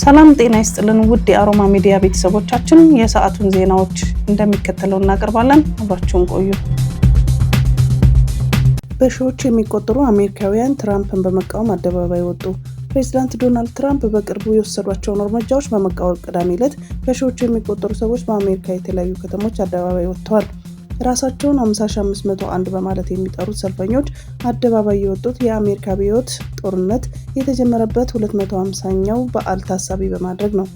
ሰላም ጤና ይስጥልን ውድ የአሮማ ሚዲያ ቤተሰቦቻችን የሰዓቱን ዜናዎች እንደሚከተለው እናቀርባለን። አብራችሁን ቆዩ። በሺዎች የሚቆጠሩ አሜሪካውያን ትራምፕን በመቃወም አደባባይ ወጡ። ፕሬዝዳንት ዶናልድ ትራምፕ በቅርቡ የወሰዷቸውን እርምጃዎች በመቃወም ቅዳሜ ዕለት በሺዎች የሚቆጠሩ ሰዎች በአሜሪካ የተለያዩ ከተሞች አደባባይ ወጥተዋል። ራሳቸውን 50501 በማለት የሚጠሩት ሰልፈኞች አደባባይ የወጡት የአሜሪካ አብዮት ጦርነት የተጀመረበት 250ኛው በዓል ታሳቢ በማድረግ ነው።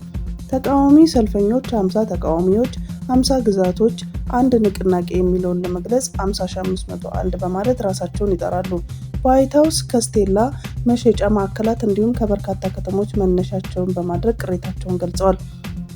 ተቃዋሚ ሰልፈኞች 50 ተቃዋሚዎች 50 ግዛቶች አንድ ንቅናቄ የሚለውን ለመግለጽ 50501 በማለት ራሳቸውን ይጠራሉ። በዋይት ሃውስ ከስቴላ መሸጫ ማዕከላት እንዲሁም ከበርካታ ከተሞች መነሻቸውን በማድረግ ቅሬታቸውን ገልጸዋል።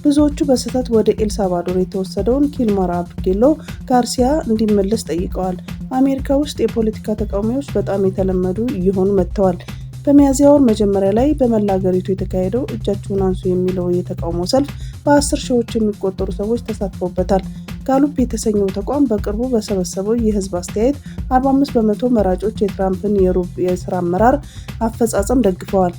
ብዙዎቹ በስህተት ወደ ኤል ሳልቫዶር የተወሰደውን ኪልማር አብርጌሎ ጋርሲያ እንዲመለስ ጠይቀዋል። አሜሪካ ውስጥ የፖለቲካ ተቃዋሚዎች በጣም የተለመዱ እየሆኑ መጥተዋል። በሚያዝያ ወር መጀመሪያ ላይ በመላ ሀገሪቱ የተካሄደው እጃችሁን አንሱ የሚለው የተቃውሞ ሰልፍ በ10 ሺዎች የሚቆጠሩ ሰዎች ተሳትፈውበታል። ጋሉፕ የተሰኘው ተቋም በቅርቡ በሰበሰበው የህዝብ አስተያየት 45% መራጮች የትራምፕን የሩብ የስራ አመራር አፈጻጸም ደግፈዋል።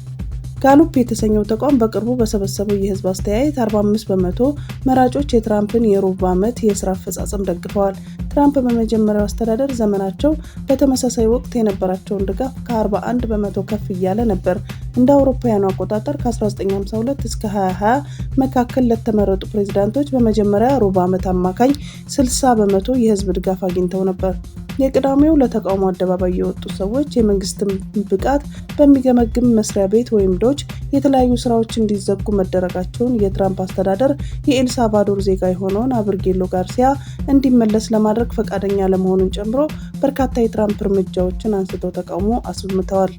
ጋሉፕ የተሰኘው ተቋም በቅርቡ በሰበሰበው የህዝብ አስተያየት 45% መራጮች የትራምፕን የሩብ ዓመት የስራ አፈጻጸም ደግፈዋል። ትራምፕ በመጀመሪያው አስተዳደር ዘመናቸው በተመሳሳይ ወቅት የነበራቸውን ድጋፍ ከ41% ከፍ እያለ ነበር። እንደ አውሮፓውያኑ አቆጣጠር ከ1952 እስከ 2020 መካከል ለተመረጡ ፕሬዝዳንቶች በመጀመሪያ ሩብ ዓመት አማካኝ 60% የህዝብ ድጋፍ አግኝተው ነበር። የቅዳሜው ለተቃውሞ አደባባይ የወጡ ሰዎች የመንግስትን ብቃት በሚገመግም መስሪያ ቤት ወይም ዶጅ የተለያዩ ስራዎች እንዲዘጉ መደረጋቸውን የትራምፕ አስተዳደር የኤል ሳልቫዶር ዜጋ የሆነውን አብርጌሎ ጋርሲያ እንዲመለስ ለማድረግ ፈቃደኛ ለመሆኑን ጨምሮ በርካታ የትራምፕ እርምጃዎችን አንስተው ተቃውሞ አሰምተዋል።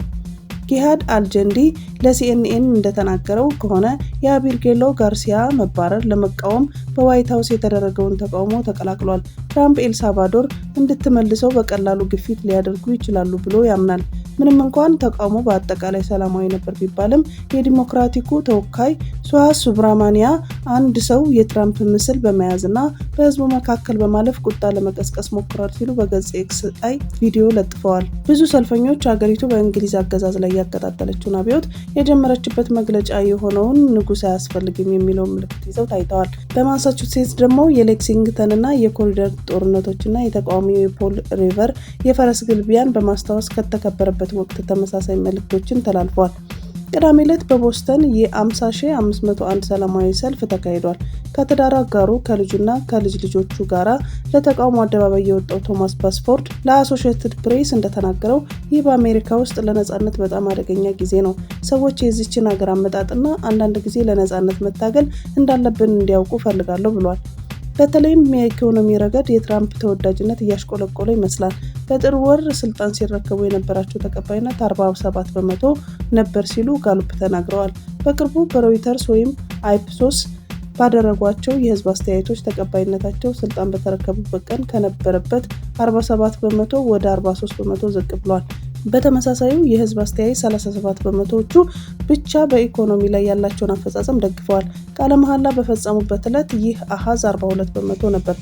ጊሃድ አልጀንዲ ለሲኤንኤን እንደተናገረው ከሆነ የአብርጌሎ ጋርሲያ መባረር ለመቃወም በዋይት ሃውስ የተደረገውን ተቃውሞ ተቀላቅሏል። ትራምፕ ኤል ሳልቫዶር እንድትመልሰው በቀላሉ ግፊት ሊያደርጉ ይችላሉ ብሎ ያምናል። ምንም እንኳን ተቃውሞ በአጠቃላይ ሰላማዊ ነበር ቢባልም የዲሞክራቲኩ ተወካይ ሱሃስ ሱብራማኒያ አንድ ሰው የትራምፕ ምስል በመያዝና በህዝቡ መካከል በማለፍ ቁጣ ለመቀስቀስ ሞክሯል ሲሉ በገጽ ኤክስ ላይ ቪዲዮ ለጥፈዋል። ብዙ ሰልፈኞች ሀገሪቱ በእንግሊዝ አገዛዝ ላይ ያቀጣጠለችውን አብዮት የጀመረችበት መግለጫ የሆነውን ንጉሥ አያስፈልግም የሚለውን ምልክት ይዘው ታይተዋል። በማሳቹሴትስ ደግሞ የሌክሲንግተንና የኮሪደር ጦርነቶችና የተቃዋሚው የፖል ሪቨር የፈረስ ግልቢያን በማስታወስ ከተከበረበት ወቅት ተመሳሳይ መልእክቶችን ተላልፈዋል። ቅዳሜ ዕለት በቦስተን የ50501 ሰላማዊ ሰልፍ ተካሂዷል። ከትዳር አጋሩ ከልጁና ከልጅ ልጆቹ ጋራ ለተቃውሞ አደባባይ የወጣው ቶማስ ባስፎርድ ለአሶሺየትድ ፕሬስ እንደተናገረው ይህ በአሜሪካ ውስጥ ለነጻነት በጣም አደገኛ ጊዜ ነው። ሰዎች የዚችን ሀገር አመጣጥና አንዳንድ ጊዜ ለነጻነት መታገል እንዳለብን እንዲያውቁ ፈልጋለሁ ብሏል። በተለይም የኢኮኖሚ ረገድ የትራምፕ ተወዳጅነት እያሽቆለቆለ ይመስላል። በጥር ወር ስልጣን ሲረከቡ የነበራቸው ተቀባይነት 47% ነበር ሲሉ ጋሉፕ ተናግረዋል። በቅርቡ በሮይተርስ ወይም አይፕሶስ ባደረጓቸው የህዝብ አስተያየቶች ተቀባይነታቸው ስልጣን በተረከቡበት ቀን ከነበረበት 47% ወደ 43% ዝቅ ብሏል። በተመሳሳዩ የህዝብ አስተያየት 37%ዎቹ ብቻ በኢኮኖሚ ላይ ያላቸውን አፈጻጸም ደግፈዋል። ቃለ መሐላ በፈጸሙበት ዕለት ይህ አሃዝ 42% ነበር።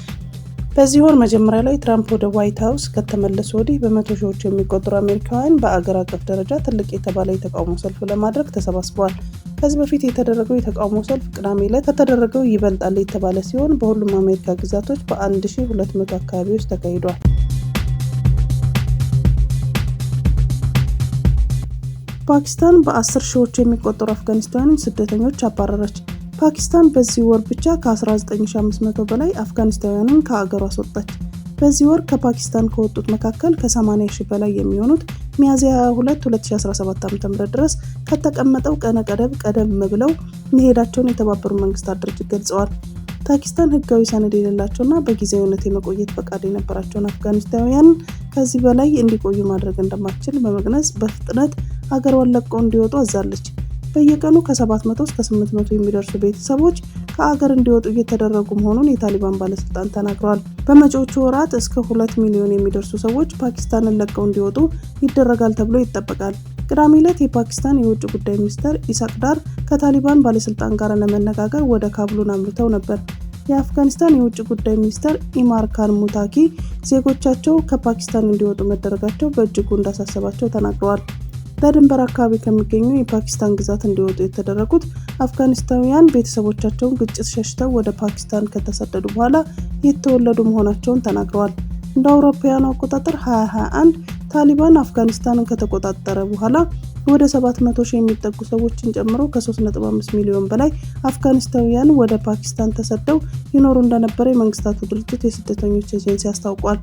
በዚህ ወር መጀመሪያ ላይ ትራምፕ ወደ ዋይት ሃውስ ከተመለሱ ወዲህ በመቶ ሺዎች የሚቆጠሩ አሜሪካውያን በአገር አቀፍ ደረጃ ትልቅ የተባለ የተቃውሞ ሰልፍ ለማድረግ ተሰባስበዋል። ከዚህ በፊት የተደረገው የተቃውሞ ሰልፍ ቅዳሜ ዕለት ከተደረገው ይበልጣል የተባለ ሲሆን በሁሉም አሜሪካ ግዛቶች በ1200 አካባቢዎች ተካሂዷል። ፓኪስታን በ10 ሺዎች የሚቆጠሩ አፍጋኒስታውያን ስደተኞች አባረረች። ፓኪስታን በዚህ ወር ብቻ ከ19500 በላይ አፍጋኒስታውያንን ከአገሯ አስወጣች። በዚህ ወር ከፓኪስታን ከወጡት መካከል ከ80,000 በላይ የሚሆኑት ሚያዝያ 22 2017 ዓ.ም ድረስ ከተቀመጠው ቀነ ገደብ ቀደም ብለው መሄዳቸውን የተባበሩት መንግስታት ድርጅት ገልጸዋል። ፓኪስታን ህጋዊ ሰነድ የሌላቸውና በጊዜያዊነት የመቆየት ፈቃድ የነበራቸውን አፍጋኒስታውያን ከዚህ በላይ እንዲቆዩ ማድረግ እንደማትችል በመግለጽ በፍጥነት ሀገሯን ለቀው እንዲወጡ አዛለች። በየቀኑ ከ700 እስከ 800 የሚደርሱ ቤተሰቦች ከአገር እንዲወጡ እየተደረጉ መሆኑን የታሊባን ባለስልጣን ተናግረዋል። በመጪዎቹ ወራት እስከ 2 ሚሊዮን የሚደርሱ ሰዎች ፓኪስታንን ለቀው እንዲወጡ ይደረጋል ተብሎ ይጠበቃል። ቅዳሜ ዕለት የፓኪስታን የውጭ ጉዳይ ሚኒስትር ኢሳቅ ዳር ከታሊባን ባለስልጣን ጋር ለመነጋገር ወደ ካቡል አምርተው ነበር። የአፍጋኒስታን የውጭ ጉዳይ ሚኒስትር ኢማር ካን ሙታኪ ዜጎቻቸው ከፓኪስታን እንዲወጡ መደረጋቸው በእጅጉ እንዳሳሰባቸው ተናግረዋል። በድንበር አካባቢ ከሚገኙ የፓኪስታን ግዛት እንዲወጡ የተደረጉት አፍጋኒስታውያን ቤተሰቦቻቸውን ግጭት ሸሽተው ወደ ፓኪስታን ከተሰደዱ በኋላ የተወለዱ መሆናቸውን ተናግረዋል። እንደ አውሮፓውያኑ አቆጣጠር 2021 ታሊባን አፍጋኒስታንን ከተቆጣጠረ በኋላ ወደ 700 ሺህ የሚጠጉ ሰዎችን ጨምሮ ከ3.5 ሚሊዮን በላይ አፍጋኒስታውያን ወደ ፓኪስታን ተሰደው ይኖሩ እንደነበረ የመንግስታቱ ድርጅት የስደተኞች ኤጀንሲ አስታውቋል።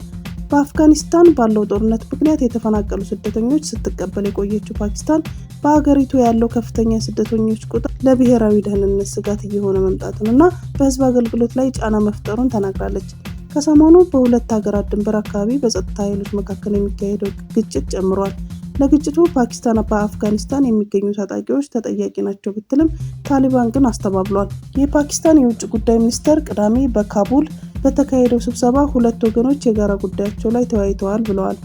በአፍጋኒስታን ባለው ጦርነት ምክንያት የተፈናቀሉ ስደተኞች ስትቀበል የቆየችው ፓኪስታን በሀገሪቱ ያለው ከፍተኛ የስደተኞች ቁጥር ለብሔራዊ ደህንነት ስጋት እየሆነ መምጣቱንና በህዝብ አገልግሎት ላይ ጫና መፍጠሩን ተናግራለች። ከሰሞኑ በሁለት ሀገራት ድንበር አካባቢ በጸጥታ ኃይሎች መካከል የሚካሄደው ግጭት ጨምሯል። ለግጭቱ ፓኪስታን በአፍጋኒስታን የሚገኙ ታጣቂዎች ተጠያቂ ናቸው ብትልም ታሊባን ግን አስተባብሏል። የፓኪስታን የውጭ ጉዳይ ሚኒስቴር ቅዳሜ በካቡል በተካሄደው ስብሰባ ሁለት ወገኖች የጋራ ጉዳያቸው ላይ ተወያይተዋል ብለዋል።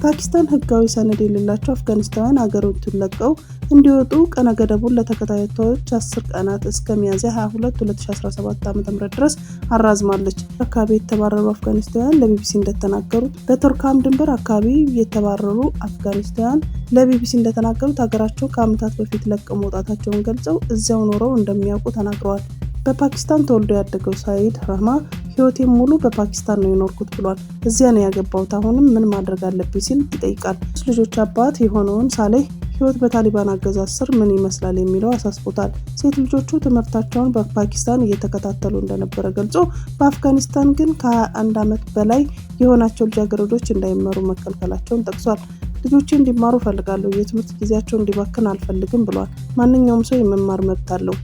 ፓኪስታን ህጋዊ ሰነድ የሌላቸው አፍጋኒስታውያን አገሪቱን ለቀው እንዲወጡ ቀነ ገደቡን ለተከታታዮች 10 ቀናት እስከ ሚያዝያ 22 2017 ዓ.ም ድረስ አራዝማለች። አካባቢ የተባረሩ አፍጋኒስታውያን ለቢቢሲ እንደተናገሩት በቱርካም ድንበር አካባቢ የተባረሩ አፍጋኒስታውያን ለቢቢሲ እንደተናገሩት ሀገራቸው ከዓመታት በፊት ለቀው መውጣታቸውን ገልጸው እዚያው ኖረው እንደሚያውቁ ተናግረዋል። በፓኪስታን ተወልዶ ያደገው ሳይድ ራህማ ህይወቴን ሙሉ በፓኪስታን ነው የኖርኩት ብሏል። እዚያ ነው ያገባሁት፣ አሁንም ምን ማድረግ አለብኝ ሲል ይጠይቃል። ልጆች አባት የሆነውን ሳሌህ ህይወት በታሊባን አገዛዝ ስር ምን ይመስላል የሚለው አሳስቦታል። ሴት ልጆቹ ትምህርታቸውን በፓኪስታን እየተከታተሉ እንደነበረ ገልጾ በአፍጋኒስታን ግን ከ21 ዓመት በላይ የሆናቸው ልጃገረዶች እንዳይማሩ መከልከላቸውን ጠቅሷል። ልጆቼ እንዲማሩ ፈልጋለሁ፣ የትምህርት ጊዜያቸው እንዲባክን አልፈልግም ብሏል። ማንኛውም ሰው የመማር መብት አለው።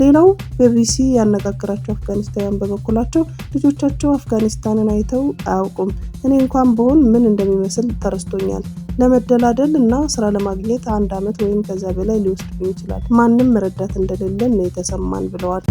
ሌላው ቢቢሲ ያነጋገራቸው አፍጋኒስታውያን በበኩላቸው ልጆቻቸው አፍጋኒስታንን አይተው አያውቁም፣ እኔ እንኳን ብሆን ምን እንደሚመስል ተረስቶኛል፣ ለመደላደል እና ስራ ለማግኘት 1 ዓመት ወይም ከዛ በላይ ሊወስድብኝ ይችላል፣ ማንም ረዳት እንደሌለን ነው የተሰማን ብለዋል።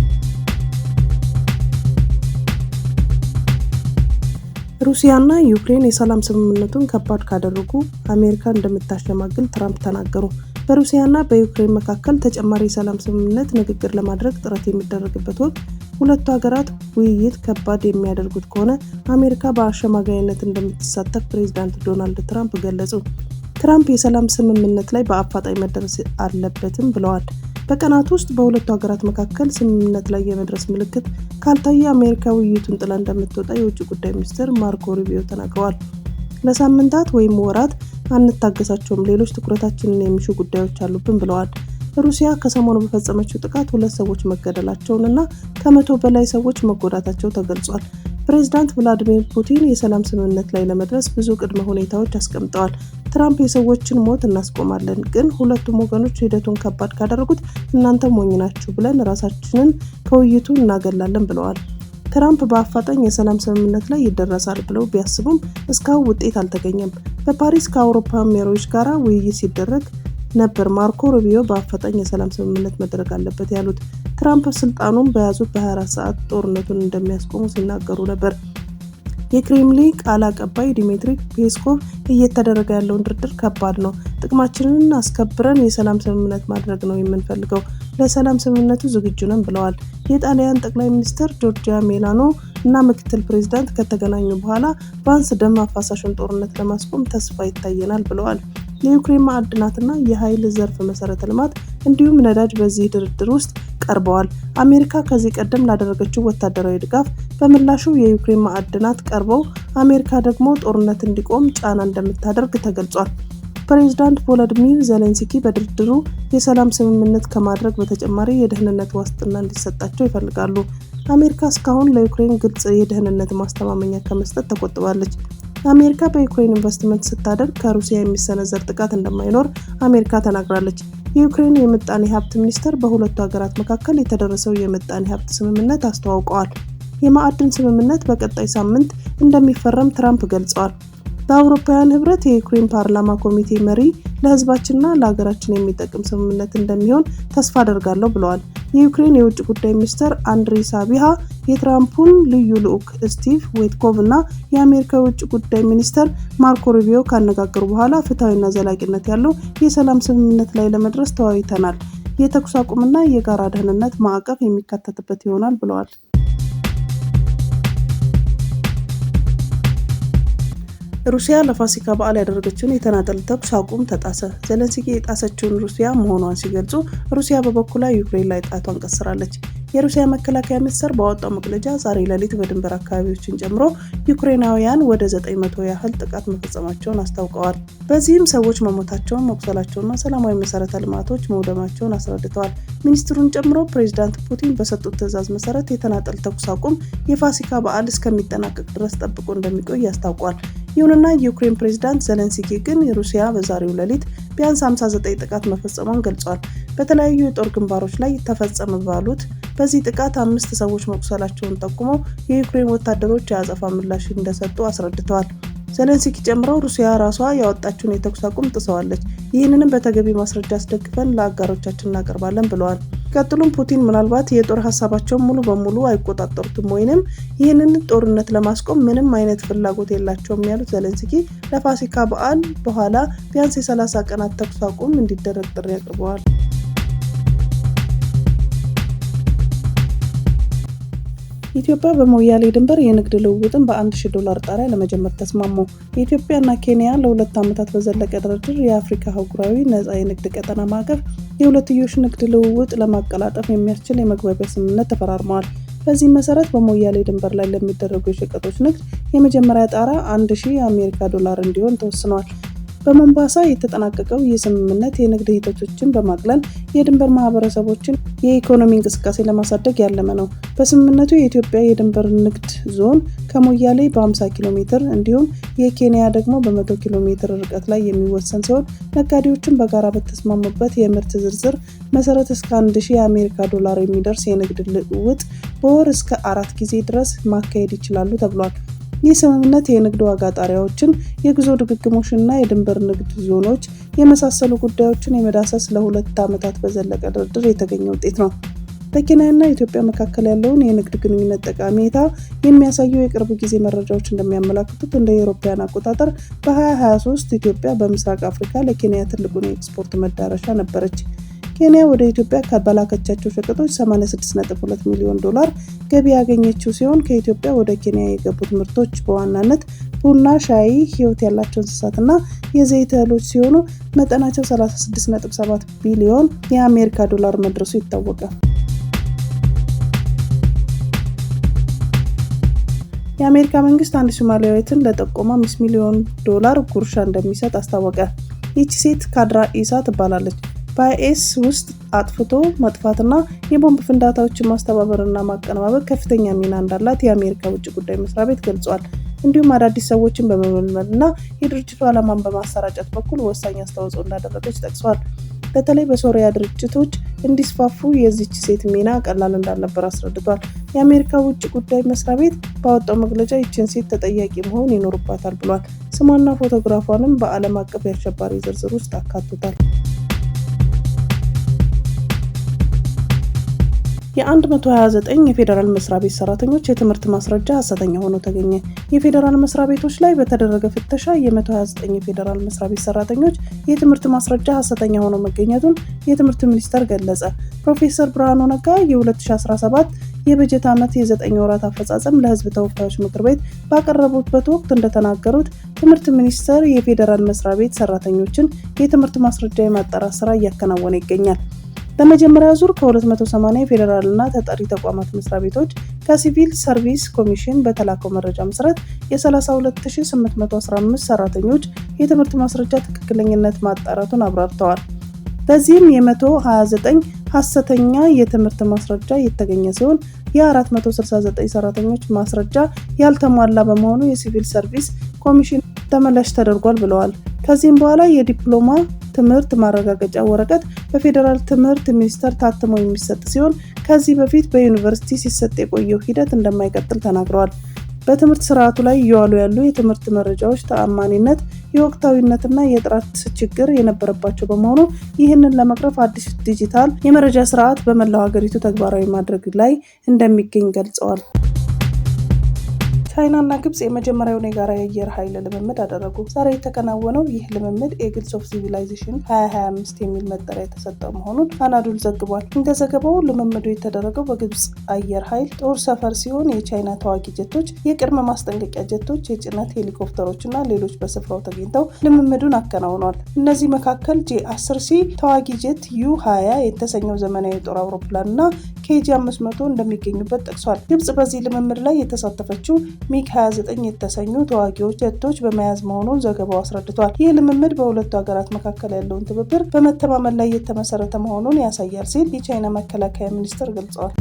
ሩሲያና ዩክሬን የሰላም ስምምነቱን ከባድ ካደረጉ አሜሪካ እንደምታሸማግል ትራምፕ ተናገሩ። በሩሲያና በዩክሬን መካከል ተጨማሪ የሰላም ስምምነት ንግግር ለማድረግ ጥረት የሚደረግበት ወቅት ሁለቱ ሀገራት ውይይት ከባድ የሚያደርጉት ከሆነ አሜሪካ በአሸማጋይነት እንደምትሳተፍ ፕሬዝዳንት ዶናልድ ትራምፕ ገለጹ። ትራምፕ የሰላም ስምምነት ላይ በአፋጣኝ መደረስ አለበትም ብለዋል። በቀናት ውስጥ በሁለቱ ሀገራት መካከል ስምምነት ላይ የመድረስ ምልክት ካልታየ አሜሪካ ውይይቱን ጥላ እንደምትወጣ የውጭ ጉዳይ ሚኒስትር ማርኮ ሩቢዮ ተናግረዋል። ለሳምንታት ወይም ወራት አንታገሳቸውም፣ ሌሎች ትኩረታችንን የሚሹ ጉዳዮች አሉብን ብለዋል። ሩሲያ ከሰሞኑ በፈጸመችው ጥቃት 2 ሰዎች መገደላቸውንና ከ100 በላይ ሰዎች መጎዳታቸው ተገልጿል። ፕሬዝዳንት ቭላዲሚር ፑቲን የሰላም ስምምነት ላይ ለመድረስ ብዙ ቅድመ ሁኔታዎች አስቀምጠዋል። ትራምፕ የሰዎችን ሞት እናስቆማለን፣ ግን ሁለቱም ወገኖች ሂደቱን ከባድ ካደረጉት እናንተ ሞኝ ናችሁ ብለን ራሳችንን ከውይይቱ እናገላለን ብለዋል። ትራምፕ በአፋጣኝ የሰላም ስምምነት ላይ ይደረሳል ብለው ቢያስቡም እስካሁን ውጤት አልተገኘም። በፓሪስ ከአውሮፓ መሪዎች ጋር ውይይት ሲደረግ ነበር ማርኮ ሩቢዮ በአፋጣኝ የሰላም ስምምነት መደረግ አለበት ያሉት። ትራምፕ ስልጣኑን በያዙት በ24 ሰዓት ጦርነቱን እንደሚያስቆሙ ሲናገሩ ነበር። የክሬምሊን ቃል አቀባይ ዲሚትሪ ፔስኮቭ እየተደረገ ያለውን ድርድር ከባድ ነው፣ ጥቅማችንን አስከብረን የሰላም ስምምነት ማድረግ ነው የምንፈልገው፣ ለሰላም ስምምነቱ ዝግጁ ነን ብለዋል። የጣሊያን ጠቅላይ ሚኒስትር ጆርጂያ ሜሎኒ እና ምክትል ፕሬዝዳንት ከተገናኙ በኋላ ቢያንስ ደም አፋሳሹን ጦርነት ለማስቆም ተስፋ ይታየናል ብለዋል። የዩክሬን ማዕድናትና የኃይል ዘርፍ መሰረተ ልማት እንዲሁም ነዳጅ በዚህ ድርድር ውስጥ ቀርበዋል። አሜሪካ ከዚህ ቀደም ላደረገችው ወታደራዊ ድጋፍ በምላሹ የዩክሬን ማዕድናት ቀርበው አሜሪካ ደግሞ ጦርነት እንዲቆም ጫና እንደምታደርግ ተገልጿል። ፕሬዝዳንት ቮሎዲሚር ዜሌንስኪ በድርድሩ የሰላም ስምምነት ከማድረግ በተጨማሪ የደህንነት ዋስትና እንዲሰጣቸው ይፈልጋሉ። አሜሪካ እስካሁን ለዩክሬን ግልጽ የደህንነት ማስተማመኛ ከመስጠት ተቆጥባለች። አሜሪካ በዩክሬን ኢንቨስትመንት ስታደርግ ከሩሲያ የሚሰነዘር ጥቃት እንደማይኖር አሜሪካ ተናግራለች። የዩክሬን የምጣኔ ሀብት ሚኒስትር በሁለቱ ሀገራት መካከል የተደረሰው የምጣኔ ሀብት ስምምነት አስተዋውቀዋል። የማዕድን ስምምነት በቀጣይ ሳምንት እንደሚፈረም ትራምፕ ገልጸዋል። በአውሮፓውያን ህብረት የዩክሬን ፓርላማ ኮሚቴ መሪ ለህዝባችንና ለሀገራችን የሚጠቅም ስምምነት እንደሚሆን ተስፋ አደርጋለሁ ብለዋል። የዩክሬን የውጭ ጉዳይ ሚኒስትር አንድሪ ሳቢሃ የትራምፑን ልዩ ልዑክ ስቲቭ ዊትኮቭ እና የአሜሪካ የውጭ ጉዳይ ሚኒስትር ማርኮ ሩቢዮ ካነጋገሩ በኋላ ፍትሐዊና ዘላቂነት ያለው የሰላም ስምምነት ላይ ለመድረስ ተወያይተናል፣ የተኩስ አቁምና የጋራ ደህንነት ማዕቀፍ የሚካተትበት ይሆናል ብለዋል። ሩሲያ ለፋሲካ በዓል ያደረገችውን የተናጠል ተኩስ አቁም ተጣሰ። ዜሌንስኪ የጣሰችውን ሩሲያ መሆኗን ሲገልጹ፣ ሩሲያ በበኩሏ ዩክሬን ላይ ጣቷን ቀስራለች። የሩሲያ መከላከያ ሚኒስቴር ባወጣው መግለጫ ዛሬ ሌሊት በድንበር አካባቢዎችን ጨምሮ ዩክሬናውያን ወደ 900 ያህል ጥቃት መፈጸማቸውን አስታውቀዋል። በዚህም ሰዎች መሞታቸውን፣ መቁሰላቸውንና ሰላማዊ መሰረተ ልማቶች መውደማቸውን አስረድተዋል። ሚኒስትሩን ጨምሮ ፕሬዝዳንት ፑቲን በሰጡት ትዕዛዝ መሰረት የተናጠል ተኩስ አቁም የፋሲካ በዓል እስከሚጠናቀቅ ድረስ ጠብቆ እንደሚቆይ አስታውቋል። ይሁንና የዩክሬን ፕሬዝዳንት ዜሌንስኪ ግን ሩሲያ በዛሬው ሌሊት ቢያንስ 59 ጥቃት መፈጸሟን ገልጿል። በተለያዩ የጦር ግንባሮች ላይ ተፈጸመ ባሉት በዚህ ጥቃት 5 ሰዎች መቁሰላቸውን ጠቁመው የዩክሬን ወታደሮች የአጸፋ ምላሽ እንደሰጡ አስረድተዋል። ዜሌንስኪ ጨምረው ሩሲያ ራሷ ያወጣችውን የተኩስ አቁም ጥሰዋለች፣ ይህንንም በተገቢ ማስረጃ አስደግፈን ለአጋሮቻችን እናቀርባለን ብለዋል። ሲቀጥሉም ፑቲን ምናልባት የጦር ሀሳባቸውን ሙሉ በሙሉ አይቆጣጠሩትም ወይንም ይህንን ጦርነት ለማስቆም ምንም አይነት ፍላጎት የላቸውም ያሉት ዜሌንስኪ ለፋሲካ በዓል በኋላ ቢያንስ የ30 ቀናት ተኩስ አቁም እንዲደረግ ጥሪ አቅርበዋል። ኢትዮጵያ በሞያሌ ድንበር የንግድ ልውውጥን በ$1000 ጣሪያ ለመጀመር ተስማሙ። የኢትዮጵያና ኬንያ ለ2 ዓመታት በዘለቀ ድርድር የአፍሪካ አህጉራዊ ነፃ የንግድ ቀጠና ማዕቀፍ የሁለትዮሽ ንግድ ልውውጥ ለማቀላጠፍ የሚያስችል የመግባቢያ ስምምነት ተፈራርመዋል። በዚህ መሰረት በሞያሌ ድንበር ላይ ለሚደረጉ የሸቀጦች ንግድ የመጀመሪያ ጣራ $1000 እንዲሆን ተወስኗል። በሞምባሳ የተጠናቀቀው ይህ ስምምነት የንግድ ሂደቶችን በማቅለል የድንበር ማህበረሰቦችን የኢኮኖሚ እንቅስቃሴ ለማሳደግ ያለመ ነው። በስምምነቱ የኢትዮጵያ የድንበር ንግድ ዞን ከሞያሌ በ50 ኪሎ ሜትር እንዲሁም የኬንያ ደግሞ በ100 ኪሎ ሜትር ርቀት ላይ የሚወሰን ሲሆን ነጋዴዎችን በጋራ በተስማሙበት የምርት ዝርዝር መሰረት እስከ $1000 የሚደርስ የንግድ ልውውጥ በወር እስከ 4 ጊዜ ድረስ ማካሄድ ይችላሉ ተብሏል። ይህ ስምምነት የንግድ ዋጋ ጣሪያዎችን፣ የጉዞ ድግግሞሽና የድንበር ንግድ ዞኖች የመሳሰሉ ጉዳዮችን የመዳሰስ ለ2 ዓመታት በዘለቀ ድርድር የተገኘ ውጤት ነው። በኬንያና ኢትዮጵያ መካከል ያለውን የንግድ ግንኙነት ጠቀሜታ የሚያሳዩ የቅርብ ጊዜ መረጃዎች እንደሚያመለክቱት እንደ አውሮፓውያን አቆጣጠር በ2023 ኢትዮጵያ በምስራቅ አፍሪካ ለኬንያ ትልቁን የኤክስፖርት መዳረሻ ነበረች። ኬንያ ወደ ኢትዮጵያ ካበላከቻቸው ሸቀጦች $86.2 ሚሊዮን ገቢ ያገኘችው ሲሆን ከኢትዮጵያ ወደ ኬንያ የገቡት ምርቶች በዋናነት ቡና፣ ሻይ፣ ህይወት ያላቸው እንስሳትና የዘይት እህሎች ሲሆኑ መጠናቸው $36.7 ቢሊዮን የአሜሪካ ዶላር መድረሱ ይታወቃል። የአሜሪካ መንግስት አንድ ሶማሊያዊትን ለጠቆማ $5 ሚሊዮን ጉርሻ እንደሚሰጥ አስታወቀ። ይህች ሴት ካድራ ኢሳ ትባላለች። በአይኤስ ውስጥ አጥፍቶ መጥፋትና የቦምብ ፍንዳታዎችን ማስተባበርና ማቀነባበር ከፍተኛ ሚና እንዳላት የአሜሪካ ውጭ ጉዳይ መስሪያ ቤት ገልጿል። እንዲሁም አዳዲስ ሰዎችን በመመልመልና የድርጅቱ ዓላማን በማሰራጨት በኩል ወሳኝ አስተዋጽኦ እንዳደረገች ጠቅሷል። በተለይ በሶሪያ ድርጅቶች እንዲስፋፉ የዚች ሴት ሚና ቀላል እንዳልነበር አስረድቷል። የአሜሪካ ውጭ ጉዳይ መስሪያ ቤት ባወጣው መግለጫ ይህችን ሴት ተጠያቂ መሆን ይኖርባታል ብሏል። ስሟና ፎቶግራፏንም በዓለም አቀፍ የአሸባሪ ዝርዝር ውስጥ አካቷል። የ129 የፌዴራል መስሪያ ቤት ሰራተኞች የትምህርት ማስረጃ ሐሰተኛ ሆኖ ተገኘ። የፌዴራል መስሪያ ቤቶች ላይ በተደረገ ፍተሻ የ129 የፌዴራል መስሪያ ቤት ሰራተኞች የትምህርት ማስረጃ ሐሰተኛ ሆኖ መገኘቱን የትምህርት ሚኒስቴር ገለጸ። ፕሮፌሰር ብርሃኑ ነጋ የ2017 የበጀት ዓመት የ9 ወራት አፈጻጸም ለሕዝብ ተወካዮች ምክር ቤት ባቀረቡበት ወቅት እንደተናገሩት ትምህርት ሚኒስቴር የፌዴራል መስሪያ ቤት ሰራተኞችን የትምህርት ማስረጃ የማጣራት ስራ እያከናወነ ይገኛል። በመጀመሪያ ዙር ከ280 የፌዴራልና ተጠሪ ተቋማት መስሪያ ቤቶች ከሲቪል ሰርቪስ ኮሚሽን በተላከው መረጃ መሰረት የ32815 ሰራተኞች የትምህርት ማስረጃ ትክክለኝነት ማጣራቱን አብራርተዋል። በዚህም የ129 ሐሰተኛ የትምህርት ማስረጃ የተገኘ ሲሆን የ469 ሰራተኞች ማስረጃ ያልተሟላ በመሆኑ የሲቪል ሰርቪስ ኮሚሽን ተመላሽ ተደርጓል ብለዋል። ከዚህም በኋላ የዲፕሎማ ትምህርት ማረጋገጫ ወረቀት በፌዴራል ትምህርት ሚኒስቴር ታትሞ የሚሰጥ ሲሆን ከዚህ በፊት በዩኒቨርሲቲ ሲሰጥ የቆየው ሂደት እንደማይቀጥል ተናግረዋል። በትምህርት ስርዓቱ ላይ እየዋሉ ያሉ የትምህርት መረጃዎች ተአማኒነት፣ የወቅታዊነትና የጥራት ችግር የነበረባቸው በመሆኑ ይህንን ለመቅረፍ አዲስ ዲጂታል የመረጃ ስርዓት በመላው ሀገሪቱ ተግባራዊ ማድረግ ላይ እንደሚገኝ ገልጸዋል። ቻይናና ግብጽ የመጀመሪያውን የጋራ የአየር ኃይል ልምምድ አደረጉ። ዛሬ የተከናወነው ይህ ልምምድ ኤግልስ ኦፍ ሲቪላይዜሽን 2025 የሚል መጠሪያ የተሰጠው መሆኑን አናዶል ዘግቧል። እንደ ዘገባው ልምምዱ የተደረገው በግብጽ አየር ኃይል ጦር ሰፈር ሲሆን የቻይና ተዋጊ ጀቶች፣ የቅድመ ማስጠንቀቂያ ጀቶች፣ የጭነት ሄሊኮፕተሮች እና ሌሎች በስፍራው ተገኝተው ልምምዱን አከናውነዋል። እነዚህ መካከል ጄ10ሲ ተዋጊ ጀት፣ ዩ20 የተሰኘው ዘመናዊ የጦር አውሮፕላን እና KG-500 እንደሚገኙበት ጠቅሷል። ግብጽ በዚህ ልምምድ ላይ የተሳተፈችው ሚግ-29 የተሰኙ ተዋጊዎች ጀቶች በመያዝ መሆኑን ዘገባው አስረድቷል። ይህ ልምምድ በሁለቱ ሀገራት መካከል ያለውን ትብብር በመተማመን ላይ የተመሰረተ መሆኑን ያሳያል ሲል የቻይና መከላከያ ሚኒስቴር ገልጸዋል።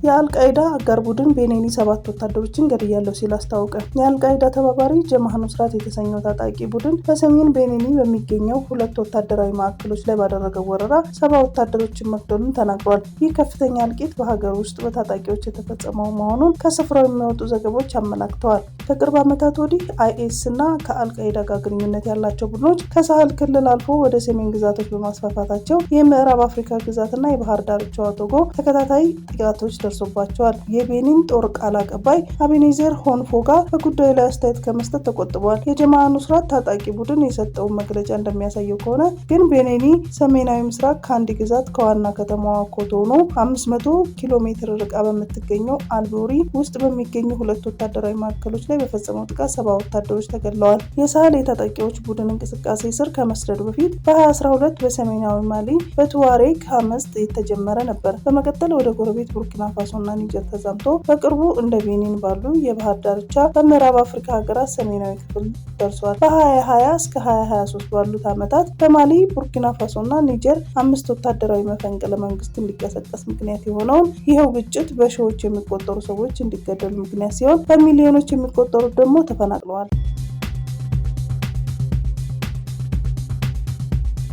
የአልቃይዳ አጋር ቡድን ቤኒን 7 ወታደሮችን ገድያለሁ ሲል አስታወቀ። የአልቃይዳ ተባባሪ ጀማህ ኑስራት የተሰኘው ታጣቂ ቡድን በሰሜን ቤኒን በሚገኘው 2 ወታደራዊ ማዕከሎች ላይ ባደረገው ወረራ 70 ወታደሮችን መግደሉን ተናግሯል። ይህ ከፍተኛ እልቂት በሀገር ውስጥ በታጣቂዎች የተፈጸመው መሆኑን ከስፍራው የሚወጡ ዘገቦች አመላክተዋል። ከቅርብ ዓመታት ወዲህ አይኤስ እና ከአልቃይዳ ጋር ግንኙነት ያላቸው ቡድኖች ከሳህል ክልል አልፎ ወደ ሰሜን ግዛቶች በማስፋፋታቸው የምዕራብ አፍሪካ ግዛትና የባህር ዳርቻዋ ቶጎ ተከታታይ ጥቃቶች ደርሶባቸዋል። የቤኒን ጦር ቃል አቀባይ አቤኔዘር ሆንፎጋ በጉዳዩ ላይ አስተያየት ከመስጠት ተቆጥበዋል። የጀማህ ኑስራት ታጣቂ ቡድን የሰጠውን መግለጫ እንደሚያሳየው ከሆነ ግን ቤኒን ሰሜናዊ ምስራቅ ካንዲ ግዛት ከዋና ከተማዋ ኮቶኖ 500 ኪሎ ሜትር ርቃ በምትገኘው አልቦሪ ውስጥ በሚገኙ 2 ወታደራዊ ማዕከሎች ላይ በፈጸመው ጥቃት 70 ወታደሮች ተገድለዋል። የሳህል የታጣቂዎች ቡድን እንቅስቃሴ ስር ከመስደዱ በፊት በ2012 በሰሜናዊ ማሊ በቱዋሬግ አመጽ የተጀመረ ነበር። በመቀጠል ወደ ጎረቤት ቡርኪና ፋሶና ኒጀር ተዛምቶ በቅርቡ እንደ ቤኒን ባሉ የባህር ዳርቻ በምዕራብ አፍሪካ ሀገራት ሰሜናዊ ክፍል ደርሷል። በ2020 እስከ 2023 ባሉት ዓመታት በማሊ፣ ቡርኪና ፋሶና ኒጀር 5 ወታደራዊ መፈንቅለ መንግስት እንዲቀሰቀስ ምክንያት የሆነውን ይኸው ግጭት በሺዎች የሚቆጠሩ ሰዎች እንዲገደሉ ምክንያት ሲሆን በሚሊዮኖች የሚቆጠሩት ደግሞ ተፈናቅለዋል።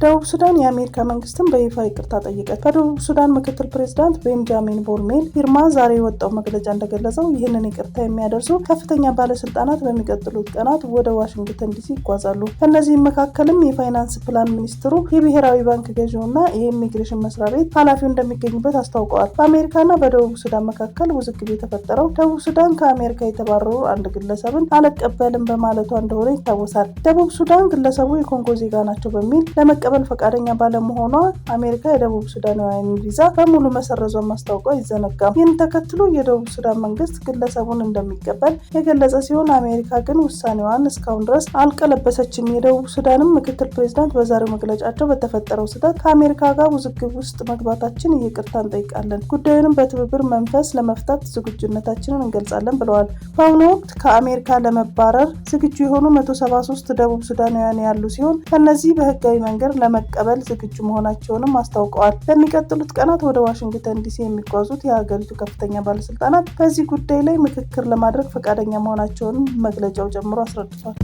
ደቡብ ሱዳን የአሜሪካ መንግስትን በይፋ ይቅርታ ጠየቀች። በደቡብ ሱዳን ምክትል ፕሬዝዳንት ቤንጃሚን ቦልሜል ፊርማ ዛሬ የወጣው መግለጫ እንደገለጸው ይህንን ይቅርታ የሚያደርሱ ከፍተኛ ባለስልጣናት በሚቀጥሉት ቀናት ወደ ዋሽንግተን ዲሲ ይጓዛሉ። ከእነዚህም መካከልም የፋይናንስ ፕላን ሚኒስትሩ፣ የብሔራዊ ባንክ ገዢውና የኢሚግሬሽን መስሪያ ቤት ኃላፊው እንደሚገኙበት አስታውቀዋል። በአሜሪካና በደቡብ ሱዳን መካከል ውዝግብ የተፈጠረው ደቡብ ሱዳን ከአሜሪካ የተባረሩ አንድ ግለሰብን አልቀበልም በማለቷ እንደሆነ ይታወሳል። ደቡብ ሱዳን ግለሰቡ የኮንጎ ዜጋ ናቸው በሚል ለመቀበል ፈቃደኛ ባለመሆኗ አሜሪካ የደቡብ ሱዳናውያን ቪዛ በሙሉ መሰረዟን ማስታወቋ አይዘነጋም። ይህን ተከትሎ የደቡብ ሱዳን መንግስት ግለሰቡን እንደሚቀበል የገለጸ ሲሆን አሜሪካ ግን ውሳኔዋን እስካሁን ድረስ አልቀለበሰችም። የደቡብ ሱዳንም ምክትል ፕሬዝዳንት በዛሬው መግለጫቸው በተፈጠረው ስህተት ከአሜሪካ ጋር ውዝግብ ውስጥ መግባታችን ይቅርታ እንጠይቃለን፣ ጉዳዩንም በትብብር መንፈስ ለመፍታት ዝግጁነታችንን እንገልጻለን ብለዋል። በአሁኑ ወቅት ከአሜሪካ ለመባረር ዝግጁ የሆኑ 173 ደቡብ ሱዳናውያን ያሉ ሲሆን ከነዚህ በህጋዊ መንገድ ለመቀበል ዝግጁ መሆናቸውንም አስታውቀዋል። በሚቀጥሉት ቀናት ወደ ዋሽንግተን ዲሲ የሚጓዙት የሀገሪቱ ከፍተኛ ባለስልጣናት በዚህ ጉዳይ ላይ ምክክር ለማድረግ ፈቃደኛ መሆናቸውንም መግለጫው ጨምሮ አስረድቷል።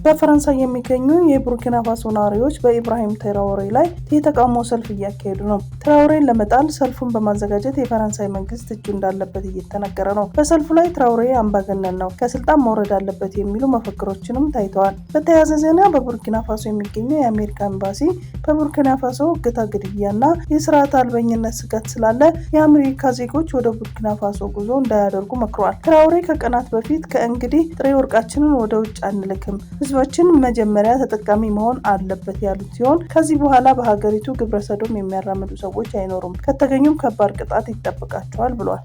በፈረንሳይ የሚገኙ የቡርኪና ፋሶ ነዋሪዎች በኢብራሂም ትራኦሬ ላይ የተቃውሞ ሰልፍ እያካሄዱ ነው። ትራኦሬን ለመጣል ሰልፉን በማዘጋጀት የፈረንሳይ መንግስት እጁ እንዳለበት እየተነገረ ነው። በሰልፉ ላይ ትራኦሬ አምባገነን ነው፣ ከስልጣን መውረድ አለበት የሚሉ መፈክሮችንም ታይተዋል። በተያያዘ ዜና በቡርኪና ፋሶ የሚገኘው የአሜሪካ ኤምባሲ በቡርኪና ፋሶ እገታ፣ ግድያና የስርዓት አልበኝነት ስጋት ስላለ የአሜሪካ ዜጎች ወደ ቡርኪና ፋሶ ጉዞ እንዳያደርጉ መክሯል። ትራኦሬ ከቀናት በፊት ከእንግዲህ ጥሬ ወርቃችንን ወደ ውጭ አንልክም፣ ህዝባችን መጀመሪያ ተጠቃሚ መሆን አለበት ያሉት ሲሆን ከዚህ በኋላ በሀገሪቱ ግብረ ሰዶም የሚያራምዱ ሰዎች አይኖሩም፣ ከተገኙም ከባድ ቅጣት ይጠብቃቸዋል ብሏል።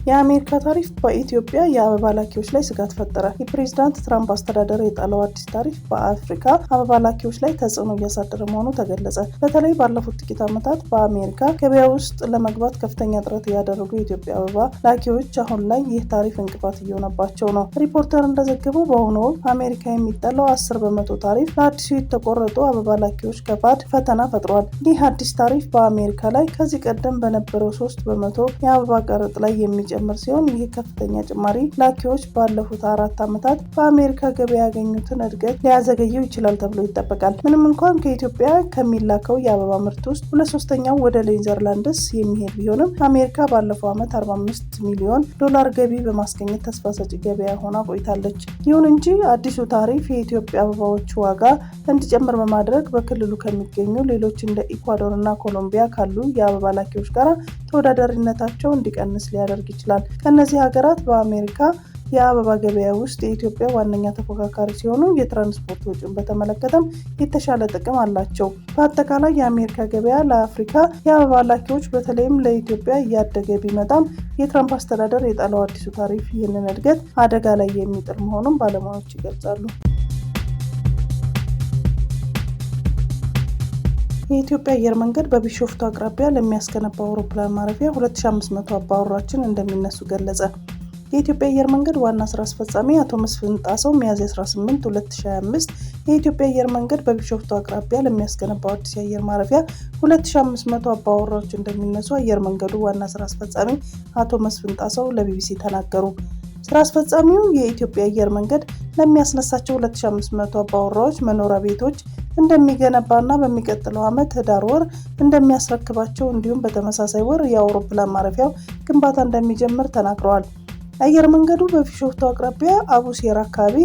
የአሜሪካ ታሪፍ በኢትዮጵያ የአበባ ላኪዎች ላይ ስጋት ፈጠረ። የፕሬዝዳንት ትራምፕ አስተዳደር የጣለው አዲስ ታሪፍ በአፍሪካ አበባ ላኪዎች ላይ ተጽዕኖ እያሳደረ መሆኑ ተገለጸ። በተለይ ባለፉት ጥቂት ዓመታት በአሜሪካ ገበያ ውስጥ ለመግባት ከፍተኛ ጥረት ያደረጉ የኢትዮጵያ አበባ ላኪዎች አሁን ላይ ይህ ታሪፍ እንቅፋት እየሆነባቸው ነው። ሪፖርተር እንደዘገበው በአሁኑ ወቅት አሜሪካ የሚጣለው 10% ታሪፍ ለአዲሱ የተቆረጡ አበባ ላኪዎች ከባድ ፈተና ፈጥሯል። ይህ አዲስ ታሪፍ በአሜሪካ ላይ ከዚህ ቀደም በነበረው 3% የአበባ ቀረጥ ላይ የሚጨምር ሲሆን ይህ ከፍተኛ ጭማሪ ላኪዎች ባለፉት 4 ዓመታት በአሜሪካ ገበያ ያገኙትን እድገት ሊያዘገየው ይችላል ተብሎ ይጠበቃል። ምንም እንኳን ከኢትዮጵያ ከሚላከው የአበባ ምርት ውስጥ 2/3 ወደ ኔዘርላንድስ የሚሄድ ቢሆንም አሜሪካ ባለፈው ዓመት $45 ሚሊዮን ገቢ በማስገኘት ተስፋ ሰጪ ገበያ ሆና ቆይታለች። ይሁን እንጂ አዲሱ ታሪፍ የኢትዮጵያ አበባዎች ዋጋ እንዲጨምር በማድረግ በክልሉ ከሚገኙ ሌሎች እንደ ኢኳዶር እና ኮሎምቢያ ካሉ የአበባ ላኪዎች ጋር ተወዳዳሪነታቸው እንዲቀንስ ሊያደርግ ይችላል። ከእነዚህ ሀገራት በአሜሪካ የአበባ ገበያ ውስጥ የኢትዮጵያ ዋነኛ ተፎካካሪ ሲሆኑ የትራንስፖርት ወጪን በተመለከተም የተሻለ ጥቅም አላቸው። በአጠቃላይ የአሜሪካ ገበያ ለአፍሪካ የአበባ ላኪዎች በተለይም ለኢትዮጵያ እያደገ ቢመጣም የትራምፕ አስተዳደር የጣለው አዲሱ ታሪፍ ይህንን እድገት አደጋ ላይ የሚጥል መሆኑን ባለሙያዎች ይገልጻሉ። የኢትዮጵያ አየር መንገድ በቢሾፍቱ አቅራቢያ ለሚያስገነባው አውሮፕላን ማረፊያ 2500 አባወራዎችን እንደሚነሱ ገለጸ። የኢትዮጵያ አየር መንገድ ዋና ስራ አስፈጻሚ አቶ መስፍን ጣሰው ሚያዝያ 18 2025 የኢትዮጵያ አየር መንገድ በቢሾፍቱ አቅራቢያ ለሚያስገነባው አዲስ የአየር ማረፊያ 2500 አባወራዎች እንደሚነሱ አየር መንገዱ ዋና ስራ አስፈጻሚ አቶ መስፍን ጣሰው ለቢቢሲ ተናገሩ። ስራ አስፈጻሚው የኢትዮጵያ አየር መንገድ ለሚያስነሳቸው 2500 አባወራዎች መኖሪያ ቤቶች እንደሚገነባና በሚቀጥለው ዓመት ህዳር ወር እንደሚያስረክባቸው እንዲሁም በተመሳሳይ ወር የአውሮፕላን ማረፊያው ግንባታ እንደሚጀምር ተናግረዋል። አየር መንገዱ በቢሾፍቱ አቅራቢያ አቡሴር አካባቢ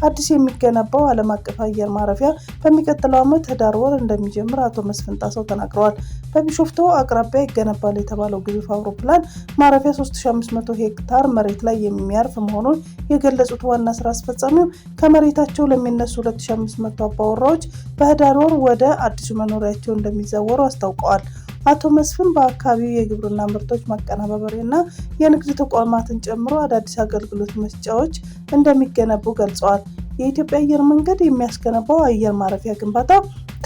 አዲስ የሚገነባው ዓለም አቀፍ አየር ማረፊያ በሚቀጥለው ዓመት ህዳር ወር እንደሚጀምር አቶ መስፍን ጣሰው ተናግረዋል። በቢሾፍቱ አቅራቢያ ይገነባል የተባለው ግዙፍ አውሮፕላን ማረፊያ 3500 ሄክታር መሬት ላይ የሚያርፍ መሆኑን የገለጹት ዋና ስራ አስፈጻሚው ከመሬታቸው ለሚነሱ 2500 አባወራዎች በህዳር ወር ወደ አዲሱ መኖሪያቸው እንደሚዛወሩ አስታውቀዋል። አቶ መስፍን በአካባቢው የግብርና ምርቶች ማቀነባበሪያና የንግድ ተቋማትን ጨምሮ አዳዲስ አገልግሎት መስጫዎች እንደሚገነቡ ገልጸዋል። የኢትዮጵያ አየር መንገድ የሚያስገነባው አየር ማረፊያ ግንባታ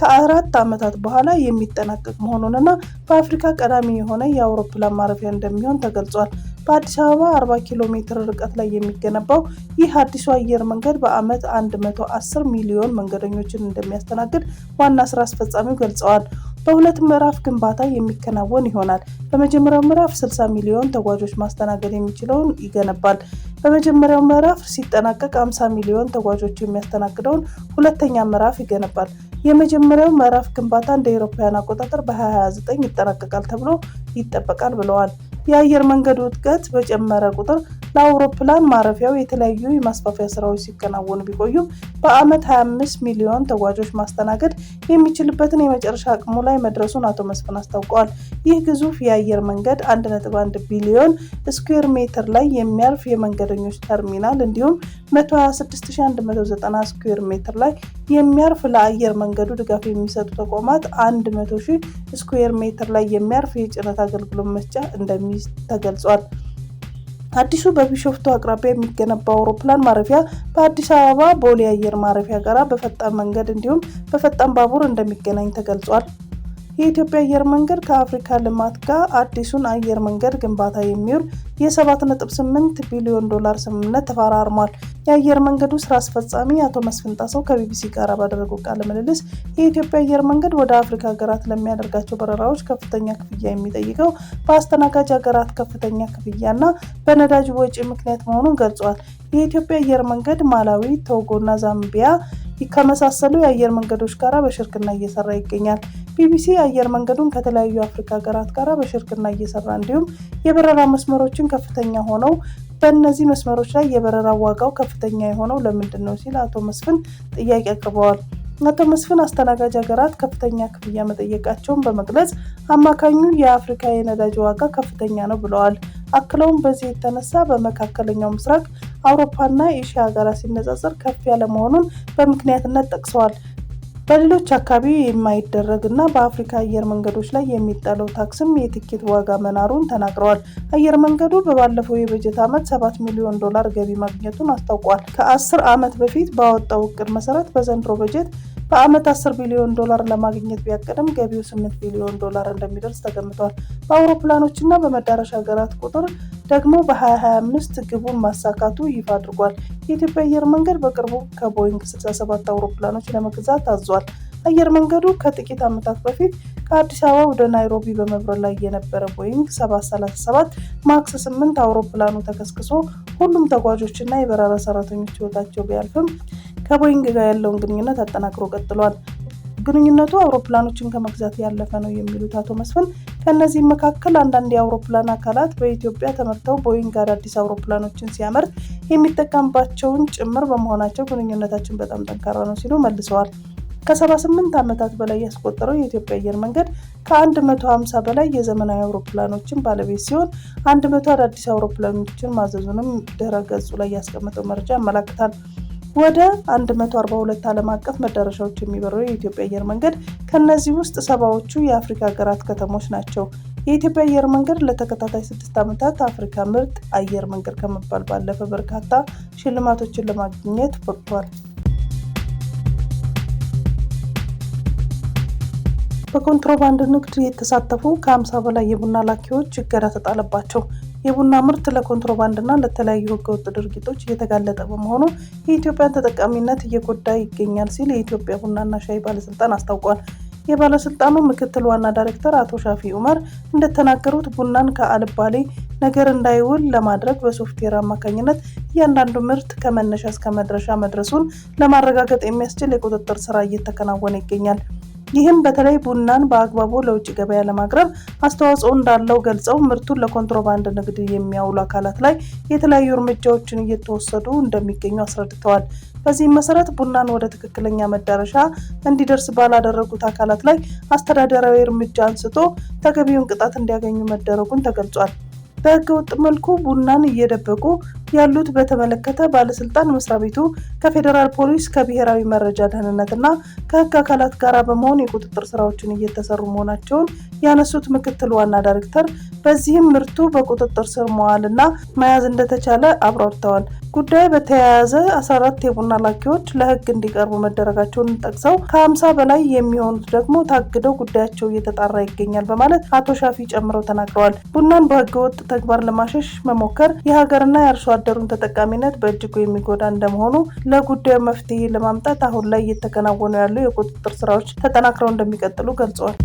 ከ4 ዓመታት በኋላ የሚጠናቀቅ መሆኑንና በአፍሪካ ቀዳሚ የሆነ የአውሮፕላን ማረፊያ እንደሚሆን ተገልጿል። በአዲስ አበባ 40 ኪሎ ሜትር ርቀት ላይ የሚገነባው ይህ አዲሱ አየር መንገድ በዓመት 110 ሚሊዮን መንገደኞችን እንደሚያስተናግድ ዋና ስራ አስፈጻሚው ገልጸዋል። በሁለት ምዕራፍ ግንባታ የሚከናወን ይሆናል። በመጀመሪያው ምዕራፍ 60 ሚሊዮን ተጓዦች ማስተናገድ የሚችለውን ይገነባል። በመጀመሪያው ምዕራፍ ሲጠናቀቅ 50 ሚሊዮን ተጓዦች የሚያስተናግደውን ሁለተኛ ምዕራፍ ይገነባል። የመጀመሪያው ምዕራፍ ግንባታ እንደ አውሮፓውያን አቆጣጠር በ2029 ይጠናቀቃል ተብሎ ይጠበቃል ብለዋል። የአየር መንገዱ እድገት በጨመረ ቁጥር ለአውሮፕላን ማረፊያው የተለያዩ የማስፋፊያ ስራዎች ሲከናወኑ ቢቆዩም በዓመት 25 ሚሊዮን ተጓዦች ማስተናገድ የሚችልበትን የመጨረሻ አቅሙ ላይ መድረሱን አቶ መስፍን አስታውቀዋል። ይህ ግዙፍ የአየር መንገድ 1.1 ቢሊዮን ስኩዌር ሜትር ላይ የሚያርፍ የመንገደኞች ተርሚናል እንዲሁም 126190 ስኩዌር ሜትር ላይ የሚያርፍ ለአየር መንገዱ ድጋፍ የሚሰጡ ተቋማት 100,000 ስኩዌር ሜትር ላይ የሚያርፍ የጭነት አገልግሎት መስጫ እንደሚይዝ ተገልጿል። አዲሱ በቢሾፍቱ አቅራቢያ የሚገነባው አውሮፕላን ማረፊያ በአዲስ አበባ ቦሌ አየር ማረፊያ ጋር በፈጣን መንገድ እንዲሁም በፈጣን ባቡር እንደሚገናኝ ተገልጿል። የኢትዮጵያ አየር መንገድ ከአፍሪካ ልማት ጋር አዲሱን አየር መንገድ ግንባታ የሚውል የ7.8 ቢሊዮን ዶላር ስምምነት ተፈራርሟል። የአየር መንገዱ ስራ አስፈጻሚ አቶ መስፍን ጣሰው ከቢቢሲ ጋር ባደረጉት ቃለ ምልልስ የኢትዮጵያ አየር መንገድ ወደ አፍሪካ ሀገራት ለሚያደርጋቸው በረራዎች ከፍተኛ ክፍያ የሚጠይቀው በአስተናጋጅ ሀገራት ከፍተኛ ክፍያና በነዳጅ ወጪ ምክንያት መሆኑን ገልጿል። የኢትዮጵያ አየር መንገድ ማላዊ፣ ቶጎና ዛምቢያ ከመሳሰሉ የአየር መንገዶች ጋር በሽርክና እየሰራ ይገኛል። ቢቢሲ አየር መንገዱን ከተለያዩ አፍሪካ ሀገራት ጋር በሽርክና እየሰራ እንዲሁም የበረራ መስመሮችን ከፍተኛ ሆነው በእነዚህ መስመሮች ላይ የበረራ ዋጋው ከፍተኛ የሆነው ለምንድን ነው ሲል አቶ መስፍን ጥያቄ አቅርበዋል። አቶ መስፍን አስተናጋጅ ሀገራት ከፍተኛ ክፍያ መጠየቃቸውን በመግለጽ አማካኙ የአፍሪካ የነዳጅ ዋጋ ከፍተኛ ነው ብለዋል። አክለውም በዚህ የተነሳ በመካከለኛው ምስራቅ፣ አውሮፓና ኤሽያ ሀገራት ሲነጻጸር ከፍ ያለ መሆኑን በምክንያትነት ጠቅሰዋል። በሌሎች አካባቢ የማይደረግና በአፍሪካ አየር መንገዶች ላይ የሚጣለው ታክስም የቲኬት ዋጋ መናሩን ተናግረዋል። አየር መንገዱ በባለፈው የበጀት ዓመት $7 ሚሊዮን ገቢ ማግኘቱን አስታውቋል። ከ10 ዓመት በፊት ባወጣው እቅድ መሰረት በዘንድሮ በጀት በዓመት $10 ቢሊዮን ለማግኘት ቢያቀድም ገቢው $8 ቢሊዮን እንደሚደርስ ተገምቷል። በአውሮፕላኖችና በመዳረሻ ሀገራት ቁጥር ደግሞ በ2025 ግቡን ማሳካቱ ይፋ አድርጓል። የኢትዮጵያ አየር መንገድ በቅርቡ ከቦይንግ 67 አውሮፕላኖች ለመግዛት ታዟል። አየር መንገዱ ከጥቂት ዓመታት በፊት ከአዲስ አበባ ወደ ናይሮቢ በመብረር ላይ የነበረ ቦይንግ 737 ማክስ 8 አውሮፕላኑ ተከስክሶ ሁሉም ተጓዦችና የበረራ ሰራተኞች ህይወታቸው ቢያልፍም ከቦይንግ ጋር ያለውን ግንኙነት አጠናክሮ ቀጥሏል። ግንኙነቱ አውሮፕላኖችን ከመግዛት ያለፈ ነው የሚሉት አቶ መስፍን ከነዚህም መካከል አንዳንድ የአውሮፕላን አካላት በኢትዮጵያ ተመርተው ቦይንግ አዳዲስ አውሮፕላኖችን ሲያመርት የሚጠቀምባቸውን ጭምር በመሆናቸው ግንኙነታችን በጣም ጠንካራ ነው ሲሉ መልሰዋል። ከ78 ዓመታት በላይ ያስቆጠረው የኢትዮጵያ አየር መንገድ ከ150 በላይ የዘመናዊ አውሮፕላኖችን ባለቤት ሲሆን 100 አዳዲስ አውሮፕላኖችን ማዘዙንም ድረ-ገጹ ላይ ያስቀመጠው መረጃ ያመለክታል። ወደ 142 ዓለም አቀፍ መዳረሻዎች የሚበረው የኢትዮጵያ አየር መንገድ ከነዚህ ውስጥ 70ዎቹ የአፍሪካ ሀገራት ከተሞች ናቸው። የኢትዮጵያ አየር መንገድ ለተከታታይ 6 ዓመታት አፍሪካ ምርጥ አየር መንገድ ከመባል ባለፈ በርካታ ሽልማቶችን ለማግኘት በቅቷል። በኮንትሮባንድ ንግድ የተሳተፉ ከ50 በላይ የቡና ላኪዎች እገዳ ተጣለባቸው። የቡና ምርት ለኮንትሮባንድና ለተለያዩ ህገወጥ ድርጊቶች እየተጋለጠ በመሆኑ የኢትዮጵያን ተጠቃሚነት እየጎዳ ይገኛል ሲል የኢትዮጵያ ቡናና ሻይ ባለስልጣን አስታውቋል። የባለስልጣኑ ምክትል ዋና ዳይሬክተር አቶ ሻፊ ኡመር እንደተናገሩት ቡናን ከአልባሌ ነገር እንዳይውል ለማድረግ በሶፍትዌር አማካኝነት እያንዳንዱ ምርት ከመነሻ እስከ መድረሻ መድረሱን ለማረጋገጥ የሚያስችል የቁጥጥር ስራ እየተከናወነ ይገኛል። ይህም በተለይ ቡናን በአግባቡ ለውጭ ገበያ ለማቅረብ አስተዋጽኦ እንዳለው ገልጸው ምርቱን ለኮንትሮባንድ ንግድ የሚያውሉ አካላት ላይ የተለያዩ እርምጃዎችን እየተወሰዱ እንደሚገኙ አስረድተዋል። በዚህም መሰረት ቡናን ወደ ትክክለኛ መዳረሻ እንዲደርስ ባላደረጉት አካላት ላይ አስተዳደራዊ እርምጃ አንስቶ ተገቢውን ቅጣት እንዲያገኙ መደረጉን ተገልጿል። በህገወጥ መልኩ ቡናን እየደበቁ ያሉት በተመለከተ ባለስልጣን መስሪያ ቤቱ ከፌዴራል ፖሊስ፣ ከብሔራዊ መረጃ ደህንነትና ከህግ አካላት ጋር በመሆን የቁጥጥር ስራዎችን እየተሰሩ መሆናቸውን ያነሱት ምክትል ዋና ዳይሬክተር በዚህም ምርቱ በቁጥጥር ስር መዋልና መያዝ እንደተቻለ አብራርተዋል። ጉዳዩ በተያያዘ 14 የቡና ላኪዎች ለህግ እንዲቀርቡ መደረጋቸውን ጠቅሰው ከ50 በላይ የሚሆኑት ደግሞ ታግደው ጉዳያቸው እየተጣራ ይገኛል በማለት አቶ ሻፊ ጨምረው ተናግረዋል። ቡናን በህገወጥ ተግባር ለማሸሽ መሞከር የሀገርና የአርሶ አደሩን ተጠቃሚነት በእጅጉ የሚጎዳ እንደመሆኑ ለጉዳዩ መፍትሄ ለማምጣት አሁን ላይ እየተከናወኑ ያሉ የቁጥጥር ስራዎች ተጠናክረው እንደሚቀጥሉ ገልጸዋል።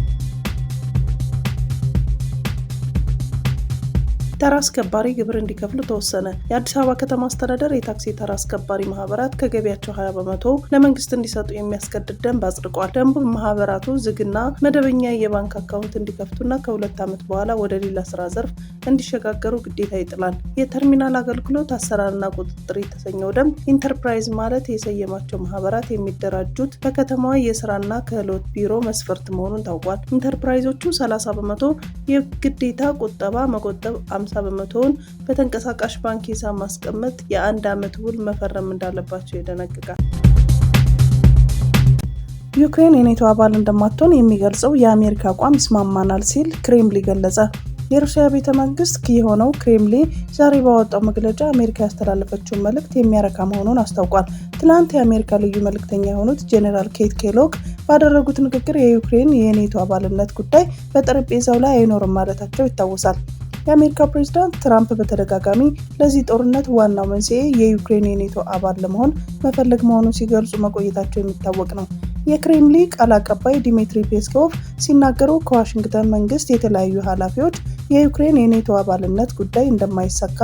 ተራ አስከባሪ ግብር እንዲከፍሉ ተወሰነ። የአዲስ አበባ ከተማ አስተዳደር የታክሲ ተራ አስከባሪ ማህበራት ከገቢያቸው 20% ለመንግስት እንዲሰጡ የሚያስገድድ ደንብ አጽድቋል። ደንቡ ማህበራቱ ዝግና መደበኛ የባንክ አካውንት እንዲከፍቱና ከ2 ዓመት በኋላ ወደ ሌላ ስራ ዘርፍ እንዲሸጋገሩ ግዴታ ይጥላል። የተርሚናል አገልግሎት አሰራርና ቁጥጥር የተሰኘው ደንብ ኢንተርፕራይዝ ማለት የሰየማቸው ማህበራት የሚደራጁት በከተማዋ የስራና ክህሎት ቢሮ መስፈርት መሆኑን ታውቋል። ኢንተርፕራይዞቹ 30% የግዴታ ቁጠባ መቆጠብ 50%ውን በተንቀሳቃሽ ባንክ ሂሳብ ማስቀመጥ የ1 ዓመት ውል መፈረም እንዳለባቸው ይደነግጋል። ዩክሬን የኔቶ አባል እንደማትሆን የሚገልጸው የአሜሪካ አቋም ይስማማናል ሲል ክሬምሊን ገለጸ። የሩሲያ ቤተ መንግስት የሆነው ክሬምሊን ዛሬ ባወጣው መግለጫ አሜሪካ ያስተላለፈችውን መልእክት የሚያረካ መሆኑን አስታውቋል። ትናንት የአሜሪካ ልዩ መልእክተኛ የሆኑት ጄኔራል ኬት ኬሎግ ባደረጉት ንግግር የዩክሬን የኔቶ አባልነት ጉዳይ በጠረጴዛው ላይ አይኖርም ማለታቸው ይታወሳል። የአሜሪካ ፕሬዝዳንት ትራምፕ በተደጋጋሚ ለዚህ ጦርነት ዋናው መንስኤ የዩክሬን የኔቶ አባል ለመሆን መፈለግ መሆኑን ሲገልጹ መቆየታቸው የሚታወቅ ነው። የክሬምሊን ቃል አቀባይ ዲሚትሪ ፔስኮቭ ሲናገሩ ከዋሽንግተን መንግስት የተለያዩ ኃላፊዎች የዩክሬን የኔቶ አባልነት ጉዳይ እንደማይሳካ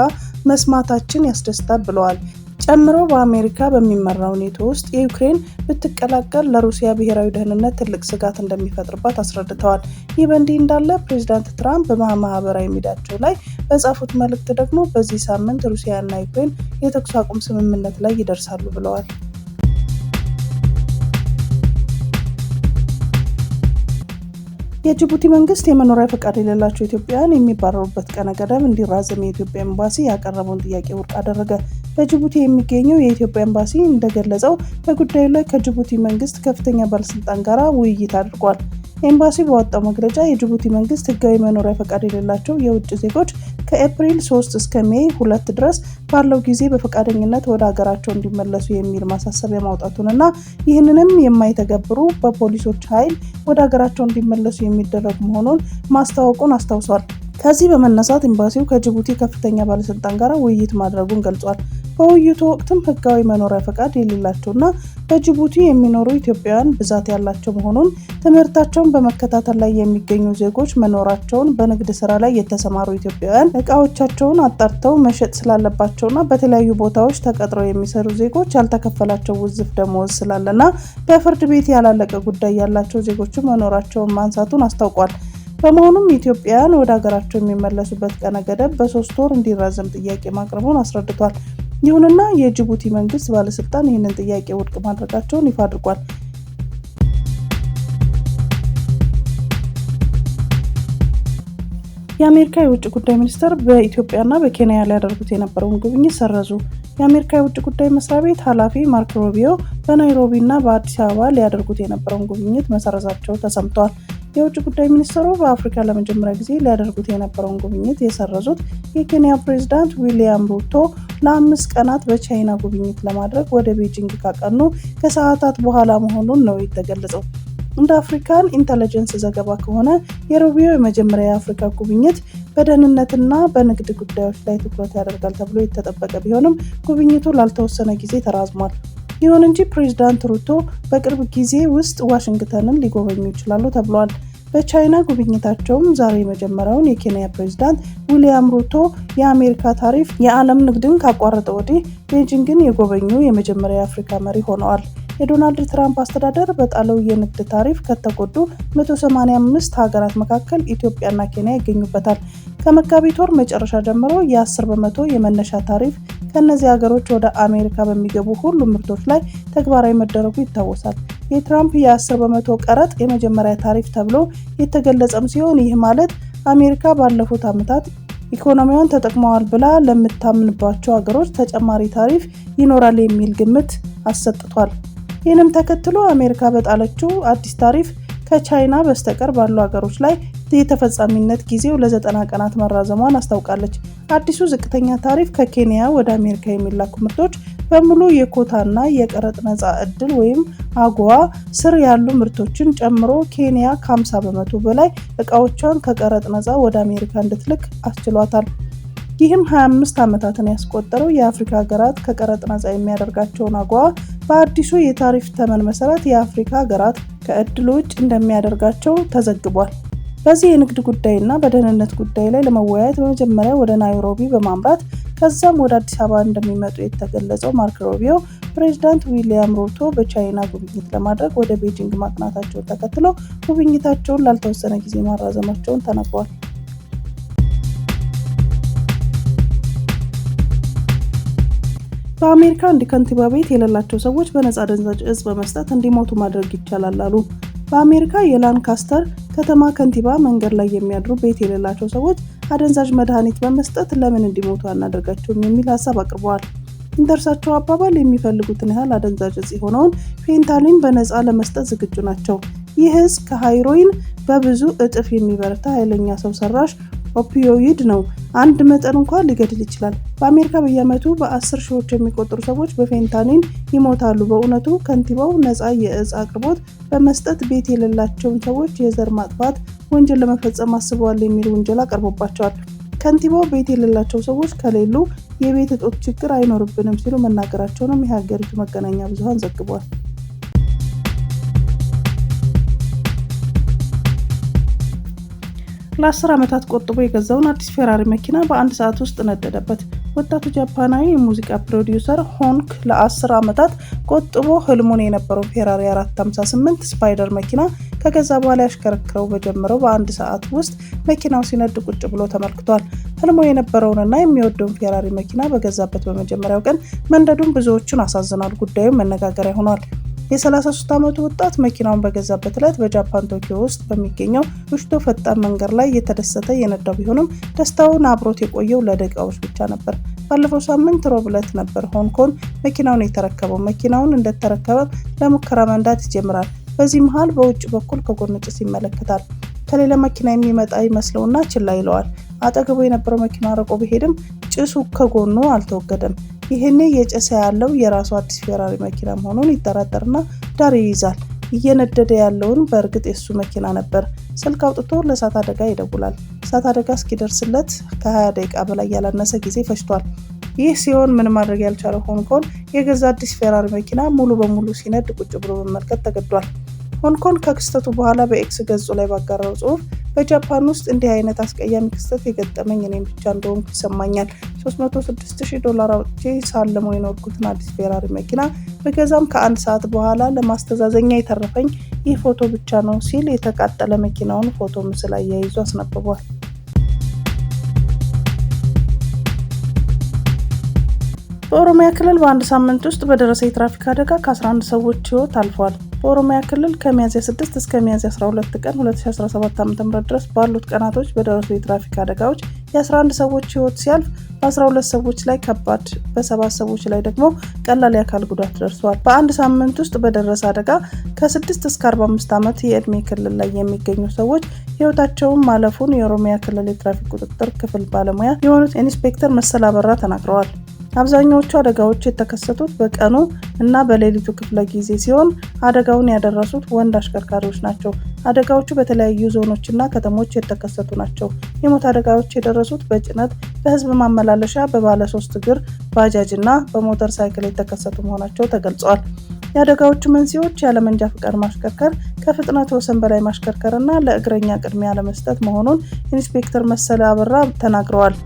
መስማታችን ያስደስታል ብለዋል። ጨምሮ በአሜሪካ በሚመራው ኔቶ ውስጥ የዩክሬን ብትቀላቀል ለሩሲያ ብሔራዊ ደህንነት ትልቅ ስጋት እንደሚፈጥርባት አስረድተዋል። ይህ በእንዲህ እንዳለ ፕሬዝዳንት ትራምፕ በማህበራዊ ሚዲያቸው ላይ በጻፉት መልእክት ደግሞ በዚህ ሳምንት ሩሲያና ዩክሬን የተኩስ አቁም ስምምነት ላይ ይደርሳሉ ብለዋል። የጅቡቲ መንግስት የመኖሪያ ፈቃድ የሌላቸው ኢትዮጵያውያን የሚባረሩበት ቀነ ገደብ እንዲራዘም የኢትዮጵያ ኤምባሲ ያቀረበውን ጥያቄ ውድቅ አደረገ። በጅቡቲ የሚገኘው የኢትዮጵያ ኤምባሲ እንደገለጸው በጉዳዩ ላይ ከጅቡቲ መንግስት ከፍተኛ ባለስልጣን ጋር ውይይት አድርጓል። ኤምባሲ ባወጣው መግለጫ የጅቡቲ መንግስት ህጋዊ መኖሪያ ፈቃድ የሌላቸው የውጭ ዜጎች ከኤፕሪል 3 እስከ ሜይ 2 ድረስ ባለው ጊዜ በፈቃደኝነት ወደ ሀገራቸው እንዲመለሱ የሚል ማሳሰቢያ ማውጣቱንና ይህንንም የማይተገብሩ በፖሊሶች ኃይል ወደ ሀገራቸው እንዲመለሱ የሚደረግ መሆኑን ማስታወቁን አስታውሷል። ከዚህ በመነሳት ኤምባሲው ከጅቡቲ ከፍተኛ ባለስልጣን ጋር ውይይት ማድረጉን ገልጿል። በውይይቱ ወቅትም ህጋዊ መኖሪያ ፈቃድ የሌላቸውና በጅቡቲ የሚኖሩ ኢትዮጵያውያን ብዛት ያላቸው መሆኑን፣ ትምህርታቸውን በመከታተል ላይ የሚገኙ ዜጎች መኖራቸውን፣ በንግድ ስራ ላይ የተሰማሩ ኢትዮጵያውያን እቃዎቻቸውን አጣርተው መሸጥ ስላለባቸውና በተለያዩ ቦታዎች ተቀጥረው የሚሰሩ ዜጎች ያልተከፈላቸው ውዝፍ ደመወዝ ስላለና በፍርድ ቤት ያላለቀ ጉዳይ ያላቸው ዜጎች መኖራቸውን ማንሳቱን አስታውቋል። በመሆኑም ኢትዮጵያውያን ወደ ሀገራቸው የሚመለሱበት ቀነ ገደብ በ3 ወር እንዲራዘም ጥያቄ ማቅረቡን አስረድቷል። ይሁንና የጅቡቲ መንግስት ባለስልጣን ይህንን ጥያቄ ውድቅ ማድረጋቸውን ይፋ አድርጓል። የአሜሪካ የውጭ ጉዳይ ሚኒስትር በኢትዮጵያና በኬንያ ሊያደርጉት የነበረውን ጉብኝት ሰረዙ። የአሜሪካ የውጭ ጉዳይ መስሪያ ቤት ኃላፊ ማርኮ ሩቢዮ በናይሮቢና በአዲስ አበባ ሊያደርጉት የነበረውን ጉብኝት መሰረዛቸው ተሰምቷል። የውጭ ጉዳይ ሚኒስትሩ በአፍሪካ ለመጀመሪያ ጊዜ ሊያደርጉት የነበረውን ጉብኝት የሰረዙት የኬንያ ፕሬዝዳንት ዊሊያም ሩቶ ለ5 ቀናት በቻይና ጉብኝት ለማድረግ ወደ ቤጂንግ ካቀኑ ከሰዓታት በኋላ መሆኑን ነው የተገለጸው። እንደ አፍሪካን ኢንተለጀንስ ዘገባ ከሆነ የሩቢዮ የመጀመሪያ የአፍሪካ ጉብኝት በደህንነትና በንግድ ጉዳዮች ላይ ትኩረት ያደርጋል ተብሎ የተጠበቀ ቢሆንም ጉብኝቱ ላልተወሰነ ጊዜ ተራዝሟል። ይሁን እንጂ ፕሬዝዳንት ሩቶ በቅርብ ጊዜ ውስጥ ዋሽንግተንን ሊጎበኙ ይችላሉ ተብሏል። በቻይና ጉብኝታቸውም ዛሬ የመጀመሪያውን የኬንያ ፕሬዝዳንት ዊሊያም ሩቶ የአሜሪካ ታሪፍ የዓለም ንግድን ካቋረጠ ወዲህ ቤጂንግን የጎበኙ የመጀመሪያ የአፍሪካ መሪ ሆነዋል። የዶናልድ ትራምፕ አስተዳደር በጣለው የንግድ ታሪፍ ከተጎዱ 185 ሀገራት መካከል ኢትዮጵያና ኬንያ ይገኙበታል። ከመጋቢት ወር መጨረሻ ጀምሮ የ10% የመነሻ ታሪፍ ከእነዚህ ሀገሮች ወደ አሜሪካ በሚገቡ ሁሉም ምርቶች ላይ ተግባራዊ መደረጉ ይታወሳል። የትራምፕ የ10% ቀረጥ የመጀመሪያ ታሪፍ ተብሎ የተገለጸም ሲሆን ይህ ማለት አሜሪካ ባለፉት ዓመታት ኢኮኖሚዋን ተጠቅመዋል ብላ ለምታምንባቸው ሀገሮች ተጨማሪ ታሪፍ ይኖራል የሚል ግምት አሰጥቷል። ይህንም ተከትሎ አሜሪካ በጣለችው አዲስ ታሪፍ ከቻይና በስተቀር ባሉ ሀገሮች ላይ የተፈጻሚነት ጊዜው ለ90 ቀናት መራዘሟን አስታውቃለች። አዲሱ ዝቅተኛ ታሪፍ ከኬንያ ወደ አሜሪካ የሚላኩ ምርቶች በሙሉ የኮታና የቀረጥ ነፃ ዕድል ወይም አጎዋ ስር ያሉ ምርቶችን ጨምሮ ኬንያ ከ50% በላይ እቃዎቿን ከቀረጥ ነፃ ወደ አሜሪካ እንድትልክ አስችሏታል። ይህም 25 ዓመታትን ያስቆጠረው የአፍሪካ ሀገራት ከቀረጥ ነፃ የሚያደርጋቸውን አጎዋ በአዲሱ የታሪፍ ተመን መሰረት የአፍሪካ ሀገራት ከዕድሉ ውጭ እንደሚያደርጋቸው ተዘግቧል። በዚህ የንግድ ጉዳይና በደህንነት ጉዳይ ላይ ለመወያየት በመጀመሪያ ወደ ናይሮቢ በማምራት ከዛም ወደ አዲስ አበባ እንደሚመጡ የተገለጸው ማርኮ ሩቢዮ ፕሬዝዳንት ዊሊያም ሩቶ በቻይና ጉብኝት ለማድረግ ወደ ቤጂንግ ማቅናታቸውን ተከትሎ ጉብኝታቸውን ላልተወሰነ ጊዜ ማራዘማቸውን ተነግሯል። በአሜሪካ አንድ ከንቲባ ቤት የሌላቸው ሰዎች በነፃ አደንዛዥ እጽ በመስጠት እንዲሞቱ ማድረግ ይቻላል አሉ። በአሜሪካ የላንካስተር ከተማ ከንቲባ መንገድ ላይ የሚያድሩ ቤት የሌላቸው ሰዎች አደንዛዥ መድኃኒት በመስጠት ለምን እንዲሞቱ አናደርጋቸውም የሚል ሀሳብ አቅርበዋል። እንደ እርሳቸው አባባል የሚፈልጉትን ያህል አደንዛዥ እጽ የሆነውን ፌንታኒን በነፃ ለመስጠት ዝግጁ ናቸው። ይህ እጽ ከሃይሮይን በብዙ እጥፍ የሚበረታ ኃይለኛ ሰው ሰራሽ ኦፒዮይድ ነው። አንድ መጠን እንኳን ሊገድል ይችላል። በአሜሪካ በየዓመቱ በ10 ሺዎች የሚቆጠሩ ሰዎች በፌንታኒን ይሞታሉ። በእውነቱ ከንቲባው ነፃ የእጽ አቅርቦት በመስጠት ቤት የሌላቸውን ሰዎች የዘር ማጥፋት ወንጀል ለመፈጸም አስበዋል የሚል ወንጀል አቀርቦባቸዋል። ከንቲባው ቤት የሌላቸው ሰዎች ከሌሉ የቤት እጦት ችግር አይኖርብንም ሲሉ መናገራቸውንም የሀገሪቱ መገናኛ ብዙሃን ዘግቧል። ለ10 ዓመታት ቆጥቦ የገዛውን አዲስ ፌራሪ መኪና በአንድ ሰዓት ውስጥ ነደደበት። ወጣቱ ጃፓናዊ የሙዚቃ ፕሮዲውሰር ሆንክ ለ10 ዓመታት ቆጥቦ ህልሙን የነበረው ፌራሪ 458 ስፓይደር መኪና ከገዛ በኋላ ያሽከረክረው በጀመረው በአንድ ሰዓት ውስጥ መኪናው ሲነድ ቁጭ ብሎ ተመልክቷል። ህልሙ የነበረውንና የሚወደውን ፌራሪ መኪና በገዛበት በመጀመሪያው ቀን መንደዱን ብዙዎቹን አሳዝኗል። ጉዳዩም መነጋገሪያ ሆኗል። የ33 ዓመቱ ወጣት መኪናውን በገዛበት ዕለት በጃፓን ቶኪዮ ውስጥ በሚገኘው ቡሽቶ ፈጣን መንገድ ላይ የተደሰተ የነዳው ቢሆንም ደስታውን አብሮት የቆየው ለደቂቃዎች ብቻ ነበር። ባለፈው ሳምንት ሮብ ዕለት ነበር ሆንኮን መኪናውን የተረከበው። መኪናውን እንደተረከበ ለሙከራ መንዳት ይጀምራል። በዚህ መሃል በውጭ በኩል ከጎን ጭስ ይመለከታል። ከሌላ መኪና የሚመጣ ይመስለውና ችላ ይለዋል። አጠገቡ የነበረው መኪና ርቆ ቢሄድም ጭሱ ከጎኑ አልተወገደም። ይህኔ የጨሰ ያለው የራሱ አዲስ ፌራሪ መኪና መሆኑን ይጠራጠርና ዳር ይይዛል። እየነደደ ያለውን በእርግጥ የሱ መኪና ነበር። ስልክ አውጥቶ ለእሳት አደጋ ይደውላል። እሳት አደጋ እስኪደርስለት ከ20 ደቂቃ በላይ ያላነሰ ጊዜ ፈጅቷል። ይህ ሲሆን ምን ማድረግ ያልቻለው ሆንግ ኮንግ የገዛ አዲስ ፌራሪ መኪና ሙሉ በሙሉ ሲነድ ቁጭ ብሎ መመልከት ተገዷል። ሆንግ ኮንግ ከክስተቱ በኋላ በኤክስ ገጹ ላይ ባጋራው ጽሑፍ በጃፓን ውስጥ እንዲህ አይነት አስቀያሚ ክስተት የገጠመኝ እኔም ብቻ እንደሆንኩ ይሰማኛል። $306,000 አውጥቼ ሳልመው የኖርኩትን አዲስ ፌራሪ መኪና በገዛም ከ1 ሰዓት በኋላ ለማስተዛዘኛ የተረፈኝ ይህ ፎቶ ብቻ ነው ሲል የተቃጠለ መኪናውን ፎቶ ምስል አያይዞ አስነብቧል። በኦሮሚያ ክልል በአንድ ሳምንት ውስጥ በደረሰ የትራፊክ አደጋ ከ11 ሰዎች ሕይወት አልፏል። በኦሮሚያ ክልል ከሚያዝያ 6 እስከ ሚያዝያ 12 ቀን 2017 ዓ.ም ድረስ ባሉት ቀናቶች በደረሱ የትራፊክ አደጋዎች የ11 ሰዎች ሕይወት ሲያልፍ በ12 ሰዎች ላይ ከባድ፣ በ7 ሰዎች ላይ ደግሞ ቀላል የአካል ጉዳት ደርሷል። በአንድ ሳምንት ውስጥ በደረሰ አደጋ ከ6 እስከ 45 ዓመት የዕድሜ ክልል ላይ የሚገኙ ሰዎች ሕይወታቸውን ማለፉን የኦሮሚያ ክልል የትራፊክ ቁጥጥር ክፍል ባለሙያ የሆኑት ኢንስፔክተር መሰል አበራ ተናግረዋል። አብዛኛዎቹ አደጋዎች የተከሰቱት በቀኑ እና በሌሊቱ ክፍለ ጊዜ ሲሆን አደጋውን ያደረሱት ወንድ አሽከርካሪዎች ናቸው። አደጋዎቹ በተለያዩ ዞኖችና ከተሞች የተከሰቱ ናቸው። የሞት አደጋዎች የደረሱት በጭነት፣ በህዝብ ማመላለሻ፣ በባለ 3 እግር ባጃጅ እና በሞተር ሳይክል የተከሰቱ መሆናቸው ተገልጿል። የአደጋዎቹ መንስኤዎች ያለመንጃ ፈቃድ ማሽከርከር፣ ከፍጥነት ወሰን በላይ ማሽከርከር እና ለእግረኛ ቅድሚያ ለመስጠት መሆኑን ኢንስፔክተር መሰለ አበራ ተናግረዋል።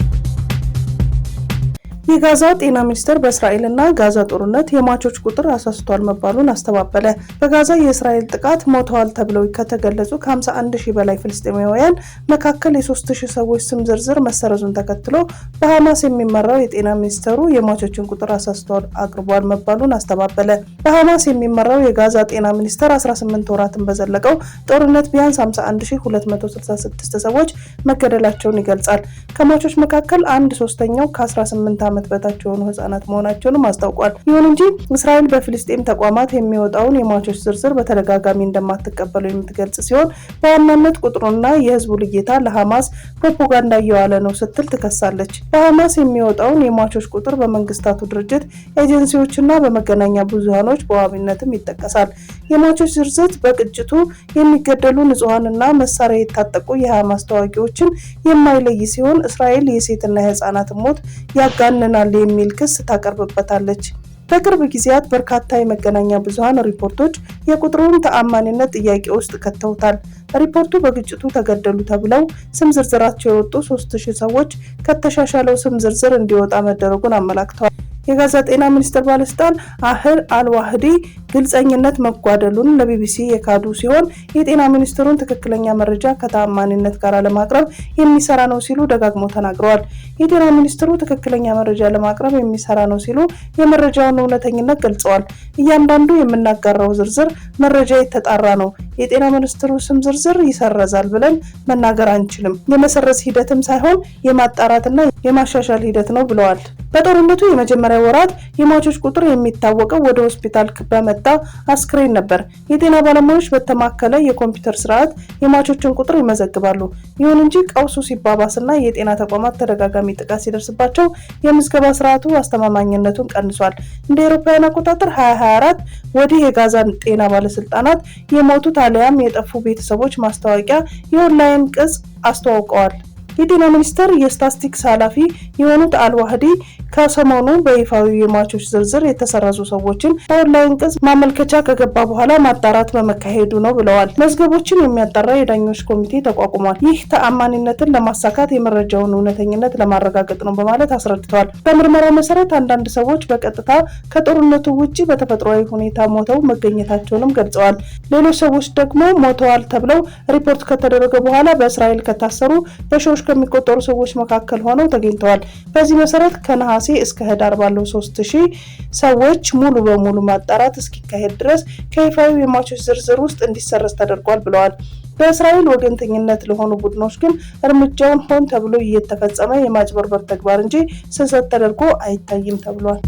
የጋዛ ጤና ሚኒስቴር በእስራኤልና ጋዛ ጦርነት የሟቾች ቁጥር አሳስቷል መባሉን አስተባበለ። በጋዛ የእስራኤል ጥቃት ሞተዋል ተብለው ከተገለጹ ከ51,000 በላይ ፍልስጤማውያን መካከል የ3,000 ሰዎች ስም ዝርዝር መሰረዙን ተከትሎ በሐማስ የሚመራው የጤና ሚኒስቴሩ የሟቾችን ቁጥር አሳስቷል አቅርቧል መባሉን አስተባበለ። በሐማስ የሚመራው የጋዛ ጤና ሚኒስቴር 18 ወራትን በዘለቀው ጦርነት ቢያንስ 51,266 ሰዎች መገደላቸውን ይገልጻል። ከሟቾች መካከል 1/3 ከ18 ዓመት በታች የሆኑ ህጻናት መሆናቸውንም አስታውቋል። ይሁን እንጂ እስራኤል በፍልስጤም ተቋማት የሚወጣውን የሟቾች ዝርዝር በተደጋጋሚ እንደማትቀበለው የምትገልጽ ሲሆን በዋናነት ቁጥሩና የህዝቡ ልየታ ለሐማስ ፕሮፓጋንዳ እየዋለ ነው ስትል ትከሳለች። በሐማስ የሚወጣውን የሟቾች ቁጥር በመንግስታቱ ድርጅት ኤጀንሲዎችና በመገናኛ ብዙሃኖች በዋቢነትም ይጠቀሳል። የሟቾች ዝርዝር በግጭቱ የሚገደሉ ንጹሃንና መሳሪያ የታጠቁ የሐማስ ተዋጊዎችን የማይለይ ሲሆን እስራኤል የሴትና የህጻናት ሞት ያጋንናል የሚል ክስ ታቀርብበታለች። በቅርብ ጊዜያት በርካታ የመገናኛ ብዙሃን ሪፖርቶች የቁጥሩን ተአማኒነት ጥያቄ ውስጥ ከተውታል። ሪፖርቱ በግጭቱ ተገደሉ ተብለው ስም ዝርዝራቸው የወጡ 3,000 ሰዎች ከተሻሻለው ስም ዝርዝር እንዲወጣ መደረጉን አመላክተዋል። የጋዛ ጤና ሚኒስቴር ባለስልጣን አህር አልዋህዲ ግልጸኝነት መጓደሉን ለቢቢሲ የካዱ ሲሆን የጤና ሚኒስቴሩን ትክክለኛ መረጃ ከተአማኒነት ጋር ለማቅረብ የሚሰራ ነው ሲሉ ደጋግሞ ተናግረዋል። የጤና ሚኒስቴሩ ትክክለኛ መረጃ ለማቅረብ የሚሰራ ነው ሲሉ የመረጃውን እውነተኝነት ገልጸዋል። እያንዳንዱ የምናጋራው ዝርዝር መረጃ የተጣራ ነው። የጤና ሚኒስቴሩ ስም ዝርዝር ይሰረዛል ብለን መናገር አንችልም። የመሰረዝ ሂደትም ሳይሆን የማጣራትና የማሻሻል ሂደት ነው ብለዋል። በጦርነቱ የመጀመሪያ ወራት የሟቾች ቁጥር የሚታወቀው ወደ ሆስፒታል በመጣ አስክሬን ነበር። የጤና ባለሙያዎች በተማከለ የኮምፒውተር ስርዓት የሟቾችን ቁጥር ይመዘግባሉ። ይሁን እንጂ ቀውሱ ሲባባስና የጤና ተቋማት ተደጋጋሚ ጥቃት ሲደርስባቸው የምዝገባ ስርዓቱ አስተማማኝነቱን ቀንሷል። እንደ አውሮፓውያን አቆጣጠር 2024 ወዲህ የጋዛ ጤና ባለስልጣናት የሞቱት አሊያም የጠፉ ቤተሰቦች ማስታወቂያ የኦንላይን ቅጽ አስተዋውቀዋል። የጤና ሚኒስቴር የስታቲስቲክስ ኃላፊ የሆኑት አልዋህዲ ከሰሞኑ በይፋዊ የሟቾች ዝርዝር የተሰረዙ ሰዎችን በኦንላይን ቅጽ ማመልከቻ ከገባ በኋላ ማጣራት በመካሄዱ ነው ብለዋል። መዝገቦችን የሚያጣራ የዳኞች ኮሚቴ ተቋቁሟል። ይህ ተአማኒነትን ለማሳካት የመረጃውን እውነተኝነት ለማረጋገጥ ነው በማለት አስረድተዋል። በምርመራው መሰረት አንዳንድ ሰዎች በቀጥታ ከጦርነቱ ውጪ በተፈጥሯዊ ሁኔታ ሞተው መገኘታቸውንም ገልጸዋል። ሌሎች ሰዎች ደግሞ ሞተዋል ተብለው ሪፖርት ከተደረገ በኋላ በእስራኤል ከታሰሩ በሺዎች ከሚቆጠሩ ሰዎች መካከል ሆነው ተገኝተዋል። በዚህ መሰረት ከነሐሴ እስከ ህዳር ባለው 3,000 ሰዎች ሙሉ በሙሉ ማጣራት እስኪካሄድ ድረስ ከይፋዊ የሟቾች ዝርዝር ውስጥ እንዲሰረዝ ተደርጓል ብለዋል። በእስራኤል ወገንተኝነት ለሆኑ ቡድኖች ግን እርምጃውን ሆን ተብሎ እየተፈጸመ የማጭበርበር ተግባር እንጂ ስህተት ተደርጎ አይታይም ተብሏል።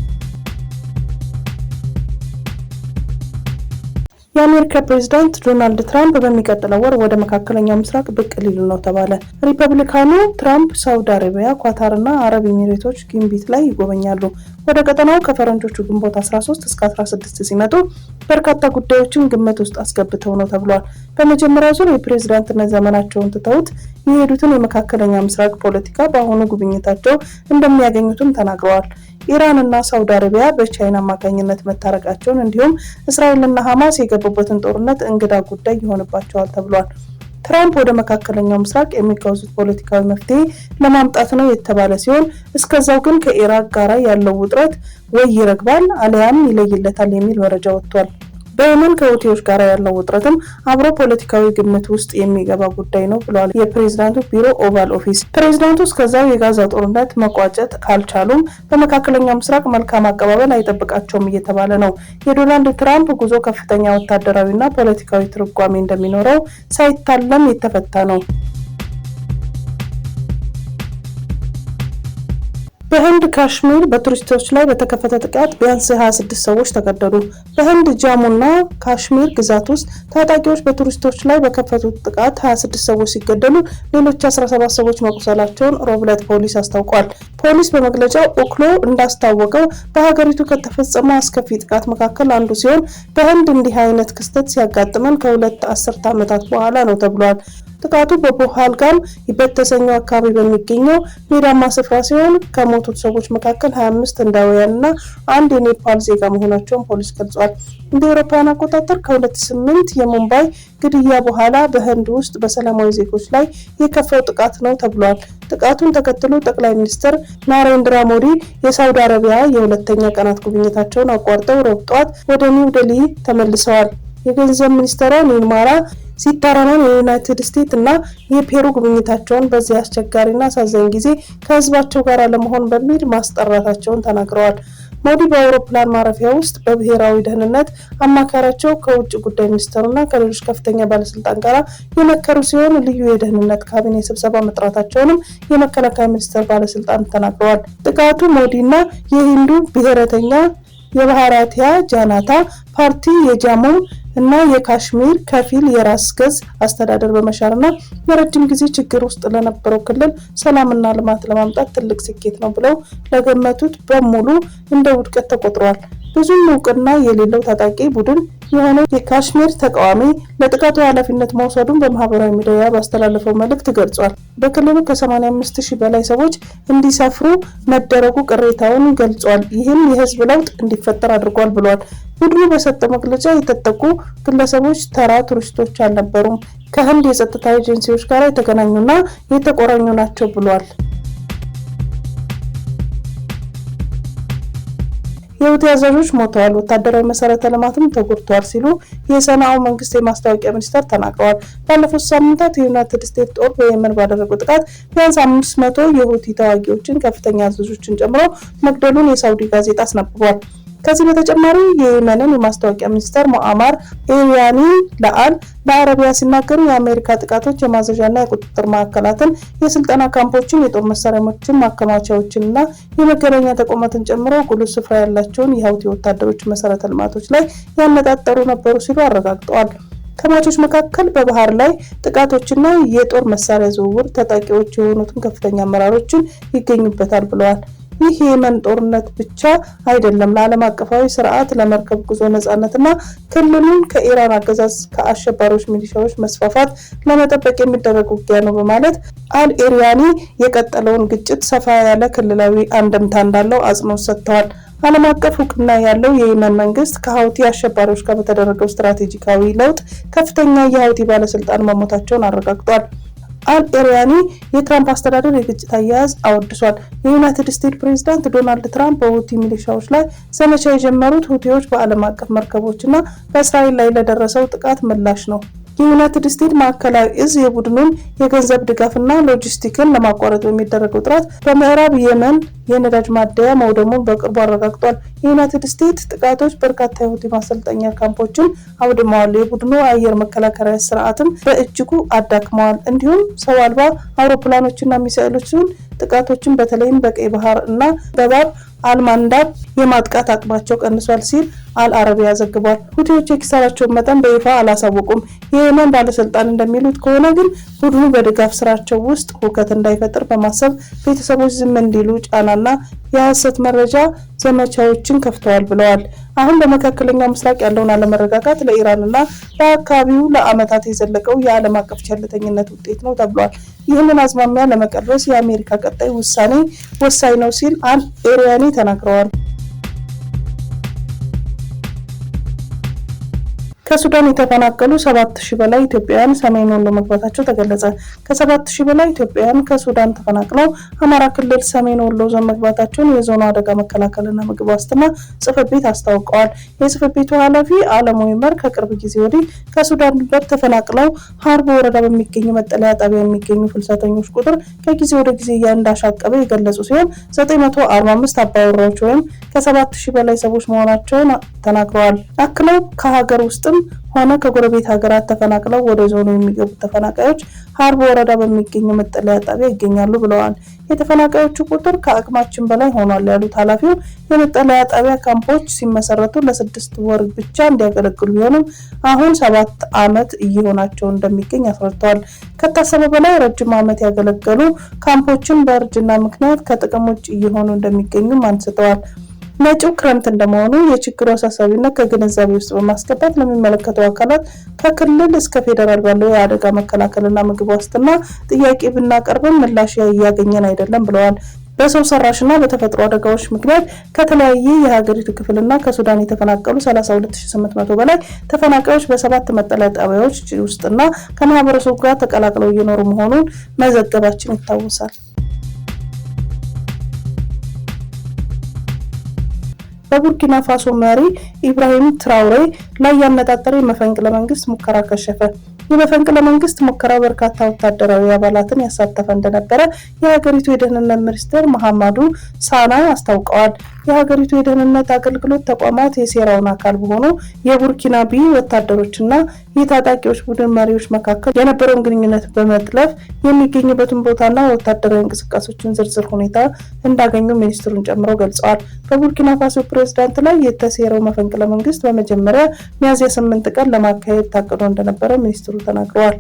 የአሜሪካ ፕሬዝዳንት ዶናልድ ትራምፕ በሚቀጥለው ወር ወደ መካከለኛው ምስራቅ ብቅ ሊሉ ነው ተባለ። ሪፐብሊካኑ ትራምፕ ሳውዲ አረቢያ፣ ኳታርና አረብ ኤሚሬቶች ግንቦት ላይ ይጎበኛሉ። ወደ ቀጠናው ከፈረንጆቹ ግንቦት 13 እስከ 16 ሲመጡ በርካታ ጉዳዮችን ግምት ውስጥ አስገብተው ነው ተብሏል። በመጀመሪያው ዙር የፕሬዝዳንትነት ዘመናቸውን ትተውት የሄዱትን የመካከለኛ ምስራቅ ፖለቲካ በአሁኑ ጉብኝታቸው እንደሚያገኙትም ተናግረዋል። ኢራንና ሳውዲ አረቢያ በቻይና አማካኝነት መታረቃቸውን እንዲሁም እስራኤልና ሐማስ የገቡበትን ጦርነት እንግዳ ጉዳይ ይሆንባቸዋል ተብሏል። ትራምፕ ወደ መካከለኛው ምስራቅ የሚጓዙት ፖለቲካዊ መፍትሄ ለማምጣት ነው የተባለ ሲሆን እስከዛው ግን ከኢራን ጋር ያለው ውጥረት ወይ ይረግባል አሊያም ይለይለታል የሚል መረጃ ወጥቷል። በየመን ከሁቲዎች ጋር ያለው ውጥረትም አብሮ ፖለቲካዊ ግምት ውስጥ የሚገባ ጉዳይ ነው ብለዋል የፕሬዝዳንቱ ቢሮ ኦቫል ኦፊስ። ፕሬዝዳንቱ እስከዛው የጋዛ ጦርነት መቋጨት ካልቻሉም በመካከለኛው ምስራቅ መልካም አቀባበል አይጠብቃቸውም እየተባለ ነው። የዶናልድ ትራምፕ ጉዞ ከፍተኛ ወታደራዊና ፖለቲካዊ ትርጓሜ እንደሚኖረው ሳይታለም የተፈታ ነው። በህንድ ካሽሚር በቱሪስቶች ላይ በተከፈተ ጥቃት ቢያንስ 26 ሰዎች ተገደሉ። በህንድ ጃሙና ካሽሚር ግዛት ውስጥ ታጣቂዎች በቱሪስቶች ላይ በከፈቱት ጥቃት 26 ሰዎች ሲገደሉ ሌሎች 17 ሰዎች መቁሰላቸውን ሮብ ዕለት ፖሊስ አስታውቋል። ፖሊስ በመግለጫው ኦክሎ እንዳስታወቀው በሀገሪቱ ከተፈጸመው አስከፊ ጥቃት መካከል አንዱ ሲሆን በህንድ እንዲህ አይነት ክስተት ሲያጋጥመን ከሁለት አስርተ ዓመታት በኋላ ነው ተብሏል። ጥቃቱ በፖሃልጋም በተሰኘው አካባቢ በሚገኘው ሜዳማ ስፍራ ሲሆን ከሞቱት ሰዎች መካከል 25 ህንዳውያንና አንድ የኔፓል ዜጋ መሆናቸውን ፖሊስ ገልጿል። እንደ አውሮፓውያን አቆጣጠር ከ2008 የሙምባይ ግድያ በኋላ በህንድ ውስጥ በሰላማዊ ዜጎች ላይ የከፋው ጥቃት ነው ተብሏል። ጥቃቱን ተከትሎ ጠቅላይ ሚኒስትር ናሬንድራ ሞዲ የሳውዲ አረቢያ የሁለተኛ ቀናት ጉብኝታቸውን አቋርጠው ሮብ ጠዋት ወደ ኒው ዴልሂ ተመልሰዋል። የገንዘብ ሚኒስትሯ ኒርማላ ሲታራማን የዩናይትድ ስቴትስ እና የፔሩ ጉብኝታቸውን በዚህ አስቸጋሪና አሳዛኝ ጊዜ ከህዝባቸው ጋር ለመሆን በሚል ማስጠራታቸውን ተናግረዋል። ሞዲ በአውሮፕላን ማረፊያ ውስጥ በብሔራዊ ደህንነት አማካሪያቸው ከውጭ ጉዳይ ሚኒስትሩና ከሌሎች ከፍተኛ ባለስልጣን ጋር የመከሩ ሲሆን ልዩ የደህንነት ካቢኔ ስብሰባ መጥራታቸውንም የመከላከያ ሚኒስቴር ባለስልጣን ተናግረዋል። ጥቃቱ ሞዲና የሂንዱ ብሔረተኛ የባህራቲያ ጃናታ ፓርቲ የጃሙ እና የካሽሚር ከፊል የራስ ገዝ አስተዳደር በመሻርና ለረጅም ጊዜ ችግር ውስጥ ለነበረው ክልል ሰላምና ልማት ለማምጣት ትልቅ ስኬት ነው ብለው ለገመቱት በሙሉ እንደ ውድቀት ተቆጥሯል። ብዙም እውቅና የሌለው ታጣቂ ቡድን የሆነው የካሽሚር ተቃዋሚ ለጥቃቱ ኃላፊነት መውሰዱን በማህበራዊ ሚዲያ ባስተላለፈው መልእክት ገልጿል። በክልሉ ከ85,000 በላይ ሰዎች እንዲሰፍሩ መደረጉ ቅሬታውን ገልጿል። ይህም የህዝብ ለውጥ እንዲፈጠር አድርጓል ብሏል። ቡድኑ በሰጠው መግለጫ የተጠቁ ግለሰቦች ተራ ቱሪስቶች አልነበሩም፣ ከህንድ የጸጥታ ኤጀንሲዎች ጋር የተገናኙና የተቆራኙ ናቸው ብሏል። የሁቲ አዛዦች ሞተዋል፣ ወታደራዊ መሰረተ ልማትም ተጎድቷል ሲሉ የሰንዓኡ መንግስት የማስታወቂያ ሚኒስቴር ተናግረዋል። ባለፉት ሳምንታት የዩናይትድ ስቴትስ ጦር በየመን ባደረገው ጥቃት ቢያንስ 500 የሁቲ ተዋጊዎችን ከፍተኛ አዛዦችን ጨምሮ መግደሉን የሳውዲ ጋዜጣ አስነብቧል። ከዚህ በተጨማሪ የየመንን የማስታወቂያ ሚኒስትር ሙአመር ኤሪያኒ ለአረቢያ ሲናገሩ የአሜሪካ ጥቃቶች የማዘዣና የቁጥጥር ማዕከላትን፣ የስልጠና ካምፖችን፣ የጦር መሳሪያዎችን ማከማቻዎችንና የመገናኛ ተቋማትን ጨምሮ ጉልህ ስፍራ ያላቸውን የሁቲ ወታደሮች መሰረተ ልማቶች ላይ ያነጣጠሩ ነበሩ ሲሉ አረጋግጠዋል። ከሟቾች መካከል በባህር ላይ ጥቃቶችና የጦር መሳሪያ ዝውውር ተጠቂዎች የሆኑትን ከፍተኛ አመራሮችን ይገኙበታል ብለዋል። ይህ የየመን ጦርነት ብቻ አይደለም፣ ለዓለም አቀፋዊ ስርዓት፣ ለመርከብ ጉዞ ነጻነትና ክልሉን ከኢራን አገዛዝ ከአሸባሪዎች ሚሊሻዎች መስፋፋት ለመጠበቅ የሚደረግ ውጊያ ነው በማለት አልኤሪያኒ የቀጠለውን ግጭት ሰፋ ያለ ክልላዊ አንድምታ እንዳለው አጽንኦት ሰጥተዋል። ዓለም አቀፍ እውቅና ያለው የየመን መንግስት ከሁቲ አሸባሪዎች ጋር በተደረገው ስትራቴጂካዊ ለውጥ ከፍተኛ የሁቲ ባለስልጣን መሞታቸውን አረጋግጧል። አልኤሪያኒ የትራምፕ አስተዳደር የግጭት አያያዝ አወድሷል። የዩናይትድ ስቴትስ ፕሬዝዳንት ዶናልድ ትራምፕ በሁቲ ሚሊሻዎች ላይ ዘመቻ የጀመሩት ሁቲዎች በዓለም አቀፍ መርከቦችና በእስራኤል ላይ ለደረሰው ጥቃት ምላሽ ነው። የዩናይትድ ስቴትስ ማዕከላዊ እዝ የቡድኑን የገንዘብ ድጋፍና ሎጂስቲክን ለማቋረጥ በሚደረገው ጥረት በምዕራብ የመን የነዳጅ ማደያ መውደሙን በቅርቡ አረጋግጧል። የዩናይትድ ስቴትስ ጥቃቶች በርካታ የሁቲ ማሰልጠኛ ካምፖችን አውድመዋል፣ የቡድኑ አየር መከላከያ ስርዓትም በእጅጉ አዳክመዋል፣ እንዲሁም ሰው አልባ አውሮፕላኖችና ሚሳኤሎችን ጥቃቶችን በተለይም በቀይ ባህር እና በባብ አልማንዳብ የማጥቃት አቅማቸው ቀንሷል ሲል አልአረቢያ ዘግቧል። ሁቲዎች የኪሳራቸውን መጠን በይፋ አላሳወቁም። የየመን ባለስልጣን እንደሚሉት ከሆነ ግን ቡድኑ በድጋፍ ስራቸው ውስጥ ሁከት እንዳይፈጥር በማሰብ ቤተሰቦች ዝም እንዲሉ ጫናና የሐሰት መረጃ ዘመቻዎችን ከፍተዋል ብለዋል። አሁን በመካከለኛው ምስራቅ ያለውን አለመረጋጋት ለኢራንና በአካባቢው ለዓመታት የዘለቀው የዓለም አቀፍ ቸልተኝነት ውጤት ነው ተብሏል። ይህንን አዝማሚያ ለመቀልበስ የአሜሪካ ቀጣይ ውሳኔ ወሳኝ ነው ሲል አል-ኤሪያኒ ተናግረዋል። ከሱዳን የተፈናቀሉ 7000 በላይ ኢትዮጵያውያን ሰሜን ወሎ መግባታቸው ተገለጸ። ከ7000 በላይ ኢትዮጵያውያን ከሱዳን ተፈናቅለው አማራ ክልል ሰሜን ወሎ ዞን መግባታቸውን የዞኑ አደጋ መከላከልና ምግብ ዋስትና ጽሕፈት ቤት አስታውቀዋል። የጽሕፈት ቤቱ ኃላፊ አለሙ ይመር ከቅርብ ጊዜ ወዲህ ከሱዳን ድንበር ተፈናቅለው ሀርቦ ወረዳ በሚገኙ መጠለያ ጣቢያ የሚገኙ ፍልሰተኞች ቁጥር ከጊዜ ወደ ጊዜ እንዳሻቀበ የገለጹ ሲሆን 945 አባወራዎች ወይም ከ7000 በላይ ሰዎች መሆናቸውን ተናግረዋል። አክለው ከሀገር ውስጥም ሆነ ከጎረቤት ሀገራት ተፈናቅለው ወደ ዞኑ የሚገቡ ተፈናቃዮች ሀርቦ ወረዳ በሚገኘው መጠለያ ጣቢያ ይገኛሉ ብለዋል። የተፈናቃዮቹ ቁጥር ከአቅማችን በላይ ሆኗል ያሉት ኃላፊው የመጠለያ ጣቢያ ካምፖች ሲመሰረቱ ለ6 ወር ብቻ እንዲያገለግሉ ቢሆንም አሁን 7 ዓመት እየሆናቸው እንደሚገኝ አስረድተዋል። ከታሰበ በላይ ረጅም ዓመት ያገለገሉ ካምፖችን በእርጅና ምክንያት ከጥቅም ውጭ እየሆኑ እንደሚገኙም አንስተዋል። መጪው ክረምት እንደመሆኑ የችግሩ አሳሳቢነት ከግንዛቤ ውስጥ በማስገባት ለሚመለከተው አካላት ከክልል እስከ ፌዴራል ባለው የአደጋ መከላከልና ምግብ ዋስትና ጥያቄ ብናቀርብም ምላሽ እያገኘን አይደለም ብለዋል። በሰው ሰራሽና በተፈጥሮ አደጋዎች ምክንያት ከተለያየ የሀገሪቱ ክፍልና ከሱዳን የተፈናቀሉ 32800 በላይ ተፈናቃዮች በ7 መጠለያ ጣቢያዎች ውስጥና ከማህበረሰቡ ጋር ተቀላቅለው እየኖሩ መሆኑን መዘገባችን ይታወሳል። በቡርኪና ፋሶ መሪ ኢብራሂም ትራውሬ ላይ ያነጣጠረ የመፈንቅለ መንግስት ሙከራ ከሸፈ። የመፈንቅለ መንግስት ሙከራ በርካታ ወታደራዊ አባላትን ያሳተፈ እንደነበረ የሀገሪቱ የደህንነት ሚኒስትር መሐማዱ ሳና አስታውቀዋል። የሀገሪቱ የደህንነት አገልግሎት ተቋማት የሴራውን አካል በሆኑ የቡርኪናቢ ወታደሮችና የታጣቂዎች ቡድን መሪዎች መካከል የነበረውን ግንኙነት በመጥለፍ የሚገኙበትን ቦታና ወታደራዊ እንቅስቃሴዎችን ዝርዝር ሁኔታ እንዳገኙ ሚኒስትሩን ጨምሮ ገልጸዋል። በቡርኪና ፋሶ ፕሬዝዳንት ላይ የተሴረው መፈንቅለ መንግስት በመጀመሪያ ሚያዝያ 8 ቀን ለማካሄድ ታቅዶ እንደነበረ ሚኒስትሩ ተናግረዋል።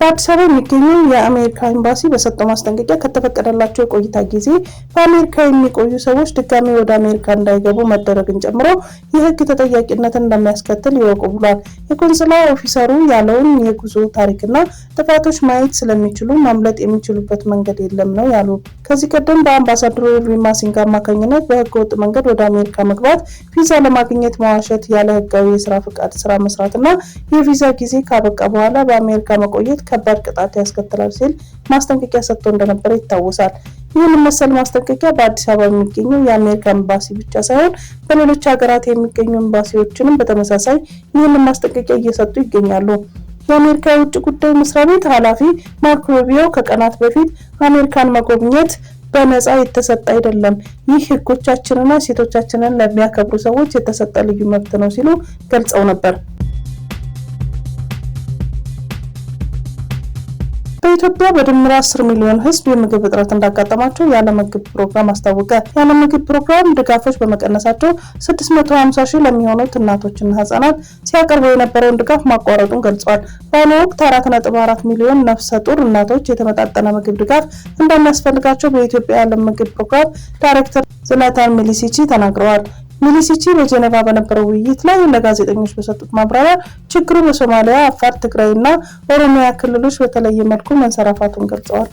በአዲስ አበባ የሚገኘው የአሜሪካ ኤምባሲ በሰጠው ማስጠንቀቂያ ከተፈቀደላቸው የቆይታ ጊዜ በአሜሪካ የሚቆዩ ሰዎች ድጋሚ ወደ አሜሪካ እንዳይገቡ መደረግን ጨምሮ የሕግ ተጠያቂነትን እንደሚያስከትል ይወቁ ብሏል። የቆንስላ ኦፊሰሩ ያለውን የጉዞ ታሪክና ጥፋቶች ማየት ስለሚችሉ ማምለጥ የሚችሉበት መንገድ የለም ነው ያሉ። ከዚህ ቀደም በአምባሳደሩ ኤልቪን ማሲንጋ አማካኝነት በሕገ ወጥ መንገድ ወደ አሜሪካ መግባት፣ ቪዛ ለማግኘት መዋሸት፣ ያለ ሕጋዊ የስራ ፍቃድ ስራ መስራትና የቪዛ ጊዜ ካበቃ በኋላ በአሜሪካ መቆየት ከባድ ቅጣት ያስከትላል ሲል ማስጠንቀቂያ ሰጥቶ እንደነበረ ይታወሳል። ይህን መሰል ማስጠንቀቂያ በአዲስ አበባ የሚገኘው የአሜሪካ ኤምባሲ ብቻ ሳይሆን በሌሎች ሀገራት የሚገኙ ኤምባሲዎችንም በተመሳሳይ ይህን ማስጠንቀቂያ እየሰጡ ይገኛሉ። የአሜሪካ የውጭ ጉዳይ መስሪያ ቤት ኃላፊ ማርኮ ሩቢዮ ከቀናት በፊት አሜሪካን መጎብኘት በነፃ የተሰጠ አይደለም፣ ይህ ሕጎቻችንና እሴቶቻችንን ለሚያከብሩ ሰዎች የተሰጠ ልዩ መብት ነው ሲሉ ገልጸው ነበር። በኢትዮጵያ በድምር 10 ሚሊዮን ሕዝብ የምግብ እጥረት እንዳጋጠማቸው የዓለም ምግብ ፕሮግራም አስታወቀ። የዓለም ምግብ ፕሮግራም ድጋፎች በመቀነሳቸው 650 ሺህ ለሚሆኑት እናቶችና ህጻናት ሲያቀርበው የነበረውን ድጋፍ ማቋረጡን ገልጿል። በአሁኑ ወቅት 4.4 ሚሊዮን ነፍሰ ጡር እናቶች የተመጣጠነ ምግብ ድጋፍ እንደሚያስፈልጋቸው በኢትዮጵያ የዓለም ምግብ ፕሮግራም ዳይሬክተር ዝላታን ሚሊሲቺ ተናግረዋል። ሚሊሲቺ በጄኔቫ በነበረው ውይይት ላይ ለጋዜጠኞች በሰጡት ማብራሪያ ችግሩ በሶማሊያ፣ አፋር፣ ትግራይ እና ኦሮሚያ ክልሎች በተለየ መልኩ መንሰራፋቱን ገልጸዋል።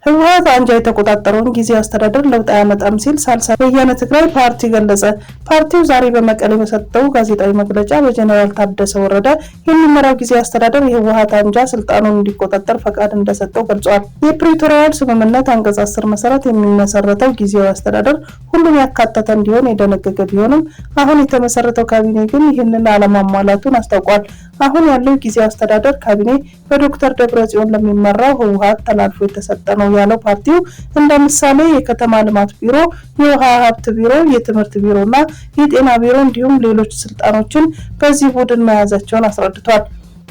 ህወሓት አንጃ የተቆጣጠረውን ጊዜያዊ አስተዳደር ለውጥ አያመጣም ሲል ሳልሳይ ወያነ ትግራይ ፓርቲ ገለጸ። ፓርቲው ዛሬ በመቀሌ በሰጠው ጋዜጣዊ መግለጫ በጀነራል ታደሰ ወረደ የሚመራው ጊዜያዊ አስተዳደር የህወሓት አንጃ ስልጣኑን እንዲቆጣጠር ፈቃድ እንደሰጠው ገልጿል። የፕሪቶሪያል ስምምነት አንቀጽ 10 መሰረት የሚመሰረተው ጊዜያዊ አስተዳደር ሁሉን ያካተተ እንዲሆን የደነገገ ቢሆንም አሁን የተመሰረተው ካቢኔ ግን ይህንን አለማሟላቱን አስታውቋል። አሁን ያለው ጊዜያዊ አስተዳደር ካቢኔ በዶክተር ደብረጽዮን ለሚመራው ህወሓት ተላልፎ የተሰጠ ነው ያለው ፓርቲው እንደ ምሳሌ የከተማ ልማት ቢሮ፣ የውሃ ሀብት ቢሮ፣ የትምህርት ቢሮና የጤና ቢሮ እንዲሁም ሌሎች ስልጣኖችን በዚህ ቡድን መያዛቸውን አስረድቷል።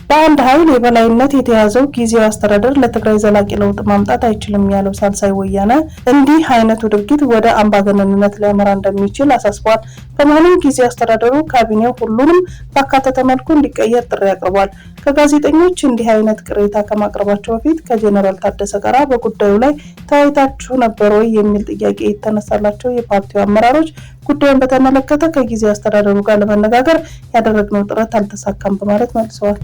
በአንድ ኃይል የበላይነት የተያዘው ጊዜያዊ አስተዳደር ለትግራይ ዘላቂ ለውጥ ማምጣት አይችልም ያለው ሳልሳይ ወያነ እንዲህ አይነቱ ድርጊት ወደ አምባገነንነት ሊያመራ እንደሚችል አሳስቧል። በመሆኑም ጊዜያዊ አስተዳደሩ ካቢኔው ሁሉንም ባካተተ መልኩ እንዲቀየር ጥሪ አቅርቧል። ከጋዜጠኞች እንዲህ አይነት ቅሬታ ከማቅረባቸው በፊት ከጄኔራል ታደሰ ጋር በጉዳዩ ላይ ተወያይታችሁ ነበር ወይ የሚል ጥያቄ የተነሳላቸው የፓርቲው አመራሮች ጉዳዩን በተመለከተ ከጊዜያዊ አስተዳደሩ ጋር ለመነጋገር ያደረግነው ጥረት አልተሳካም በማለት መልሰዋል።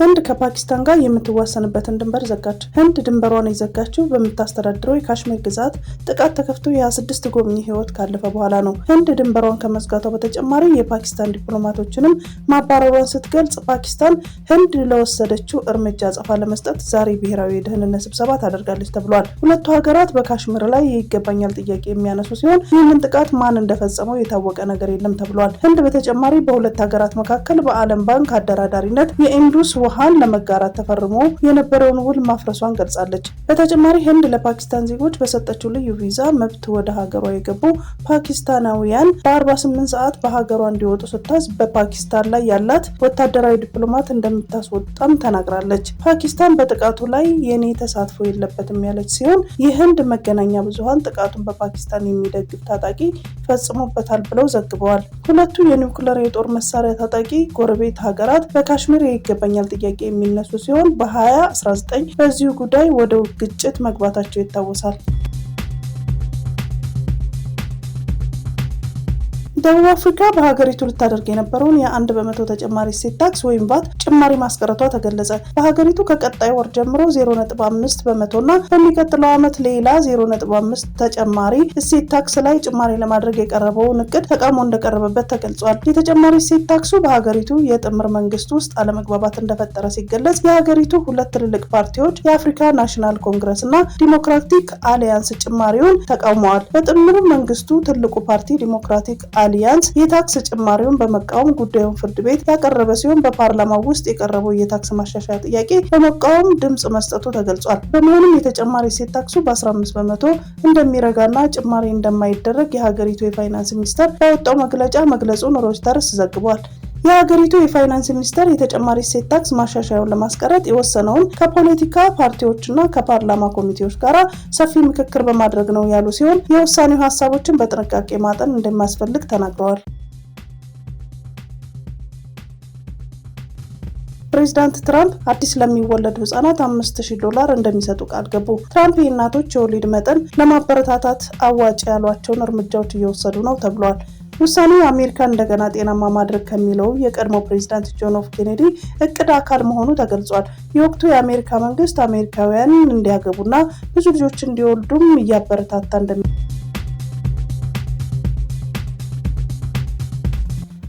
ህንድ ከፓኪስታን ጋር የምትዋሰንበትን ድንበር ዘጋች። ህንድ ድንበሯን የዘጋችው በምታስተዳድረው የካሽሚር ግዛት ጥቃት ተከፍቶ የ26 ጎብኚ ህይወት ካለፈ በኋላ ነው። ህንድ ድንበሯን ከመዝጋቷ በተጨማሪ የፓኪስታን ዲፕሎማቶችንም ማባረሯን ስትገልጽ፣ ፓኪስታን ህንድ ለወሰደችው እርምጃ አጸፋ ለመስጠት ዛሬ ብሔራዊ የደህንነት ስብሰባ ታደርጋለች ተብሏል። ሁለቱ ሀገራት በካሽሚር ላይ ይገባኛል ጥያቄ የሚያነሱ ሲሆን ይህንን ጥቃት ማን እንደፈጸመው የታወቀ ነገር የለም ተብሏል። ህንድ በተጨማሪ በሁለት ሀገራት መካከል በዓለም ባንክ አደራዳሪነት የኢንዱስ ውሃን ለመጋራት ተፈርሞ የነበረውን ውል ማፍረሷን ገልጻለች። በተጨማሪ ህንድ ለፓኪስታን ዜጎች በሰጠችው ልዩ ቪዛ መብት ወደ ሀገሯ የገቡ ፓኪስታናውያን በ48 ሰዓት በሀገሯ እንዲወጡ ስታዝ በፓኪስታን ላይ ያላት ወታደራዊ ዲፕሎማት እንደምታስወጣም ተናግራለች። ፓኪስታን በጥቃቱ ላይ የኔ ተሳትፎ የለበትም ያለች ሲሆን የህንድ መገናኛ ብዙሃን ጥቃቱን በፓኪስታን የሚደግፍ ታጣቂ ፈጽሞበታል ብለው ዘግበዋል። ሁለቱ የኒውክሌር የጦር መሳሪያ ታጣቂ ጎረቤት ሀገራት በካሽሚር ይገባኛል ጥያቄ የሚነሱ ሲሆን በ2019 በዚሁ ጉዳይ ወደ ግጭት መግባታቸው ይታወሳል። ደቡብ አፍሪካ በሀገሪቱ ልታደርግ የነበረውን የ1% ተጨማሪ እሴት ታክስ ወይም ቫት ጭማሪ ማስቀረቷ ተገለጸ። በሀገሪቱ ከቀጣይ ወር ጀምሮ 0.5% እና በሚቀጥለው ዓመት ሌላ 0.5 ተጨማሪ እሴት ታክስ ላይ ጭማሪ ለማድረግ የቀረበውን እቅድ ተቃውሞ እንደቀረበበት ተገልጿል። የተጨማሪ እሴት ታክሱ በሀገሪቱ የጥምር መንግስት ውስጥ አለመግባባት እንደፈጠረ ሲገለጽ፣ የሀገሪቱ ሁለት ትልልቅ ፓርቲዎች የአፍሪካ ናሽናል ኮንግረስ እና ዲሞክራቲክ አሊያንስ ጭማሪውን ተቃውመዋል። በጥምር መንግስቱ ትልቁ ፓርቲ ዲሞክራቲክ አሊያንስ የታክስ ጭማሪውን በመቃወም ጉዳዩን ፍርድ ቤት ያቀረበ ሲሆን በፓርላማው ውስጥ የቀረበው የታክስ ማሻሻያ ጥያቄ በመቃወም ድምጽ መስጠቱ ተገልጿል። በመሆኑም የተጨማሪ እሴት ታክሱ በ15% እንደሚረጋና ጭማሪ እንደማይደረግ የሀገሪቱ የፋይናንስ ሚኒስቴር ባወጣው መግለጫ መግለጹን ሮይተርስ ዘግቧል። የሀገሪቱ የፋይናንስ ሚኒስቴር የተጨማሪ እሴት ታክስ ማሻሻያውን ለማስቀረት የወሰነውን ከፖለቲካ ፓርቲዎችና ከፓርላማ ኮሚቴዎች ጋር ሰፊ ምክክር በማድረግ ነው ያሉ ሲሆን የውሳኔው ሀሳቦችን በጥንቃቄ ማጠን እንደሚያስፈልግ ተናግረዋል። ፕሬዚዳንት ትራምፕ አዲስ ለሚወለዱ ህጻናት $5000 እንደሚሰጡ ቃል ገቡ። ትራምፕ የእናቶች የወሊድ መጠን ለማበረታታት አዋጭ ያሏቸውን እርምጃዎች እየወሰዱ ነው ተብሏል። ውሳኔው አሜሪካን እንደገና ጤናማ ማድረግ ከሚለው የቀድሞ ፕሬዚዳንት ጆን ኤፍ ኬኔዲ እቅድ አካል መሆኑ ተገልጿል። የወቅቱ የአሜሪካ መንግስት አሜሪካውያን እንዲያገቡና ብዙ ልጆች እንዲወልዱም እያበረታታ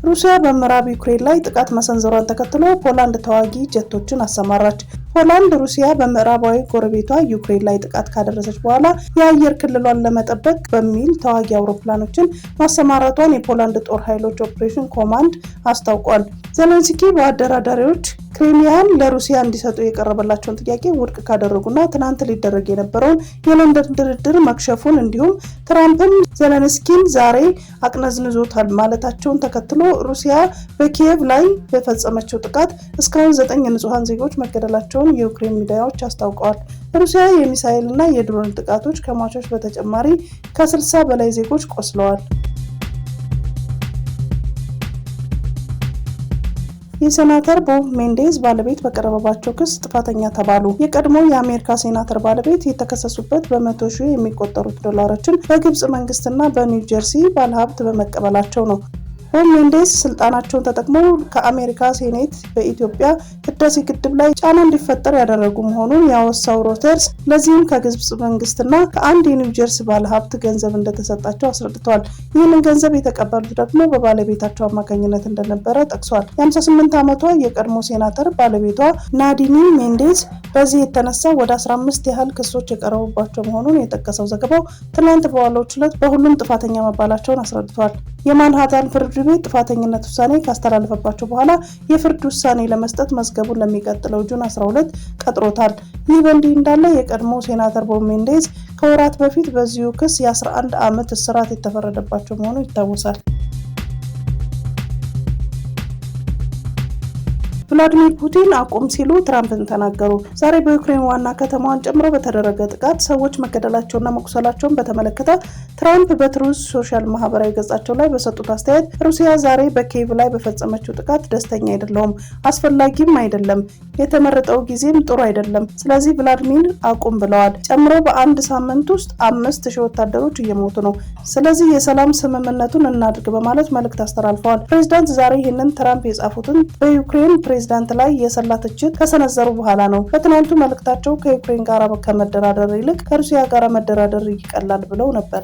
ሩሲያ በምዕራብ ዩክሬን ላይ ጥቃት መሰንዘሯን ተከትሎ ፖላንድ ተዋጊ ጀቶችን አሰማራች። ፖላንድ ሩሲያ በምዕራባዊ ጎረቤቷ ዩክሬን ላይ ጥቃት ካደረሰች በኋላ የአየር ክልሏን ለመጠበቅ በሚል ተዋጊ አውሮፕላኖችን ማሰማራቷን የፖላንድ ጦር ኃይሎች ኦፕሬሽን ኮማንድ አስታውቋል። ዜሌንስኪ በአደራዳሪዎች ክሪሚያን ለሩሲያ እንዲሰጡ የቀረበላቸውን ጥያቄ ውድቅ ካደረጉና ትናንት ሊደረግ የነበረውን የለንደን ድርድር መክሸፉን እንዲሁም ትራምፕም ዜሌንስኪን ዛሬ አቅነዝንዞታል ማለታቸውን ተከትሎ ሩሲያ በኪየቭ ላይ በፈጸመችው ጥቃት እስካሁን 9 ንጹሃን ዜጎች መገደላቸውን የዩክሬን ሚዲያዎች አስታውቀዋል። ሩሲያ የሚሳኤልና የድሮን ጥቃቶች ከሟቾች በተጨማሪ ከ60 በላይ ዜጎች ቆስለዋል። የሴናተር ቦብ ሜንዴዝ ባለቤት በቀረበባቸው ክስ ጥፋተኛ ተባሉ። የቀድሞ የአሜሪካ ሴናተር ባለቤት የተከሰሱበት በመቶ ሺህ የሚቆጠሩት ዶላሮችን በግብጽ መንግስትና በኒው ጀርሲ ባለሀብት በመቀበላቸው ነው። ቦብ ሜንዴዝ ስልጣናቸውን ተጠቅመው ከአሜሪካ ሴኔት በኢትዮጵያ ህዳሴ ግድብ ላይ ጫና እንዲፈጠር ያደረጉ መሆኑን ያወሳው ሮይተርስ ለዚህም ከግብጽ መንግስትና ከአንድ የኒው ጀርሲ ባለሀብት ገንዘብ እንደተሰጣቸው አስረድተዋል። ይህንን ገንዘብ የተቀበሉት ደግሞ በባለቤታቸው አማካኝነት እንደነበረ ጠቅሷል። የ58 ዓመቷ የቀድሞ ሴናተር ባለቤቷ ናዲኒ ሜንዴዝ በዚህ የተነሳ ወደ 15 ያህል ክሶች የቀረቡባቸው መሆኑን የጠቀሰው ዘገባው ትናንት በዋለው ችሎት በሁሉም ጥፋተኛ መባላቸውን አስረድቷል። የማንሃታን ፍርድ ቤት ጥፋተኝነት ውሳኔ ካስተላለፈባቸው በኋላ የፍርድ ውሳኔ ለመስጠት መዝገቡን ለሚቀጥለው ጁን 12 ቀጥሮታል። ይህ በእንዲህ እንዳለ የቀድሞ ሴናተር ቦብ ሜንዴዝ ከወራት በፊት በዚሁ ክስ የ11 ዓመት እስራት የተፈረደባቸው መሆኑ ይታወሳል። ቭላዲሚር ፑቲን አቁም ሲሉ ትራምፕን ተናገሩ። ዛሬ በዩክሬን ዋና ከተማዋን ጨምሮ በተደረገ ጥቃት ሰዎች መገደላቸውና መቁሰላቸውን በተመለከተ ትራምፕ በትሩዝ ሶሻል ማህበራዊ ገጻቸው ላይ በሰጡት አስተያየት ሩሲያ ዛሬ በኪየቭ ላይ በፈጸመችው ጥቃት ደስተኛ አይደለሁም፣ አስፈላጊም አይደለም፣ የተመረጠው ጊዜም ጥሩ አይደለም። ስለዚህ ቭላዲሚር አቁም ብለዋል። ጨምሮ በአንድ ሳምንት ውስጥ 5000 ወታደሮች እየሞቱ ነው። ስለዚህ የሰላም ስምምነቱን እናድርግ በማለት መልእክት አስተላልፈዋል። ፕሬዝዳንት ዛሬ ይህንን ትራምፕ የጻፉትን በዩክሬን ፕሬዝዳንት ላይ የሰላ ትችት ከሰነዘሩ በኋላ ነው። በትናንቱ መልእክታቸው ከዩክሬን ጋር ከመደራደር ይልቅ ከሩሲያ ጋር መደራደር ይቀላል ብለው ነበር።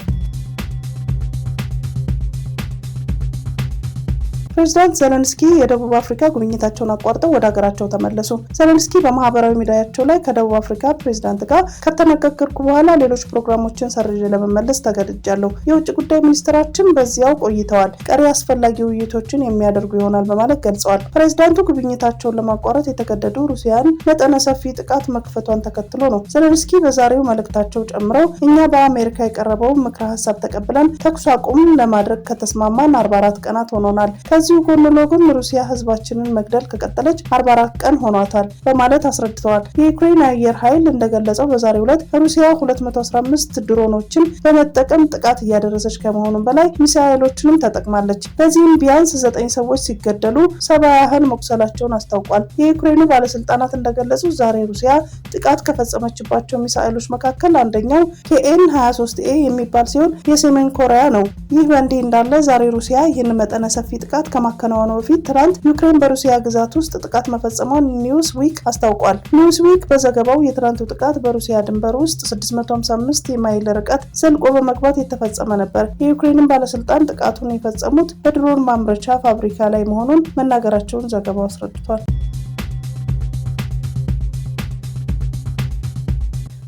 ፕሬዝዳንት ዘለንስኪ የደቡብ አፍሪካ ጉብኝታቸውን አቋርጠው ወደ ሀገራቸው ተመለሱ። ዘለንስኪ በማህበራዊ ሚዲያቸው ላይ ከደቡብ አፍሪካ ፕሬዝዳንት ጋር ከተነጋገርኩ በኋላ ሌሎች ፕሮግራሞችን ሰርዤ ለመመለስ ተገድጃለሁ። የውጭ ጉዳይ ሚኒስትራችን በዚያው ቆይተዋል። ቀሪ አስፈላጊ ውይይቶችን የሚያደርጉ ይሆናል በማለት ገልጸዋል። ፕሬዝዳንቱ ጉብኝታቸውን ለማቋረጥ የተገደዱ ሩሲያን መጠነ ሰፊ ጥቃት መክፈቷን ተከትሎ ነው። ዘለንስኪ በዛሬው መልእክታቸው ጨምረው እኛ በአሜሪካ የቀረበው ምክረ ሀሳብ ተቀብለን ተኩስ አቁም ለማድረግ ከተስማማን 44 ቀናት ሆኖናል። ከዚሁ ጎን ለጎን ሩሲያ ህዝባችንን መግደል ከቀጠለች 44 ቀን ሆኗታል በማለት አስረድተዋል። የዩክሬን አየር ኃይል እንደገለጸው በዛሬው ዕለት ሩሲያ 215 ድሮኖችን በመጠቀም ጥቃት እያደረሰች ከመሆኑም በላይ ሚሳኤሎችንም ተጠቅማለች። በዚህም ቢያንስ 9 ሰዎች ሲገደሉ 70 ያህል መቁሰላቸውን አስታውቋል። የዩክሬኑ ባለስልጣናት እንደገለጹት ዛሬ ሩሲያ ጥቃት ከፈጸመችባቸው ሚሳኤሎች መካከል አንደኛው KN-23A የሚባል ሲሆን የሰሜን ኮሪያ ነው። ይህ በእንዲህ እንዳለ ዛሬ ሩሲያ ይህን መጠነ ሰፊ ጥቃት ከማከናወኑ በፊት ትናንት ዩክሬን በሩሲያ ግዛት ውስጥ ጥቃት መፈጸሟን ኒውስ ዊክ አስታውቋል። ኒውስ ዊክ በዘገባው የትናንቱ ጥቃት በሩሲያ ድንበር ውስጥ 655 የማይል ርቀት ዘልቆ በመግባት የተፈጸመ ነበር። የዩክሬንን ባለስልጣን ጥቃቱን የፈጸሙት በድሮን ማምረቻ ፋብሪካ ላይ መሆኑን መናገራቸውን ዘገባው አስረድቷል።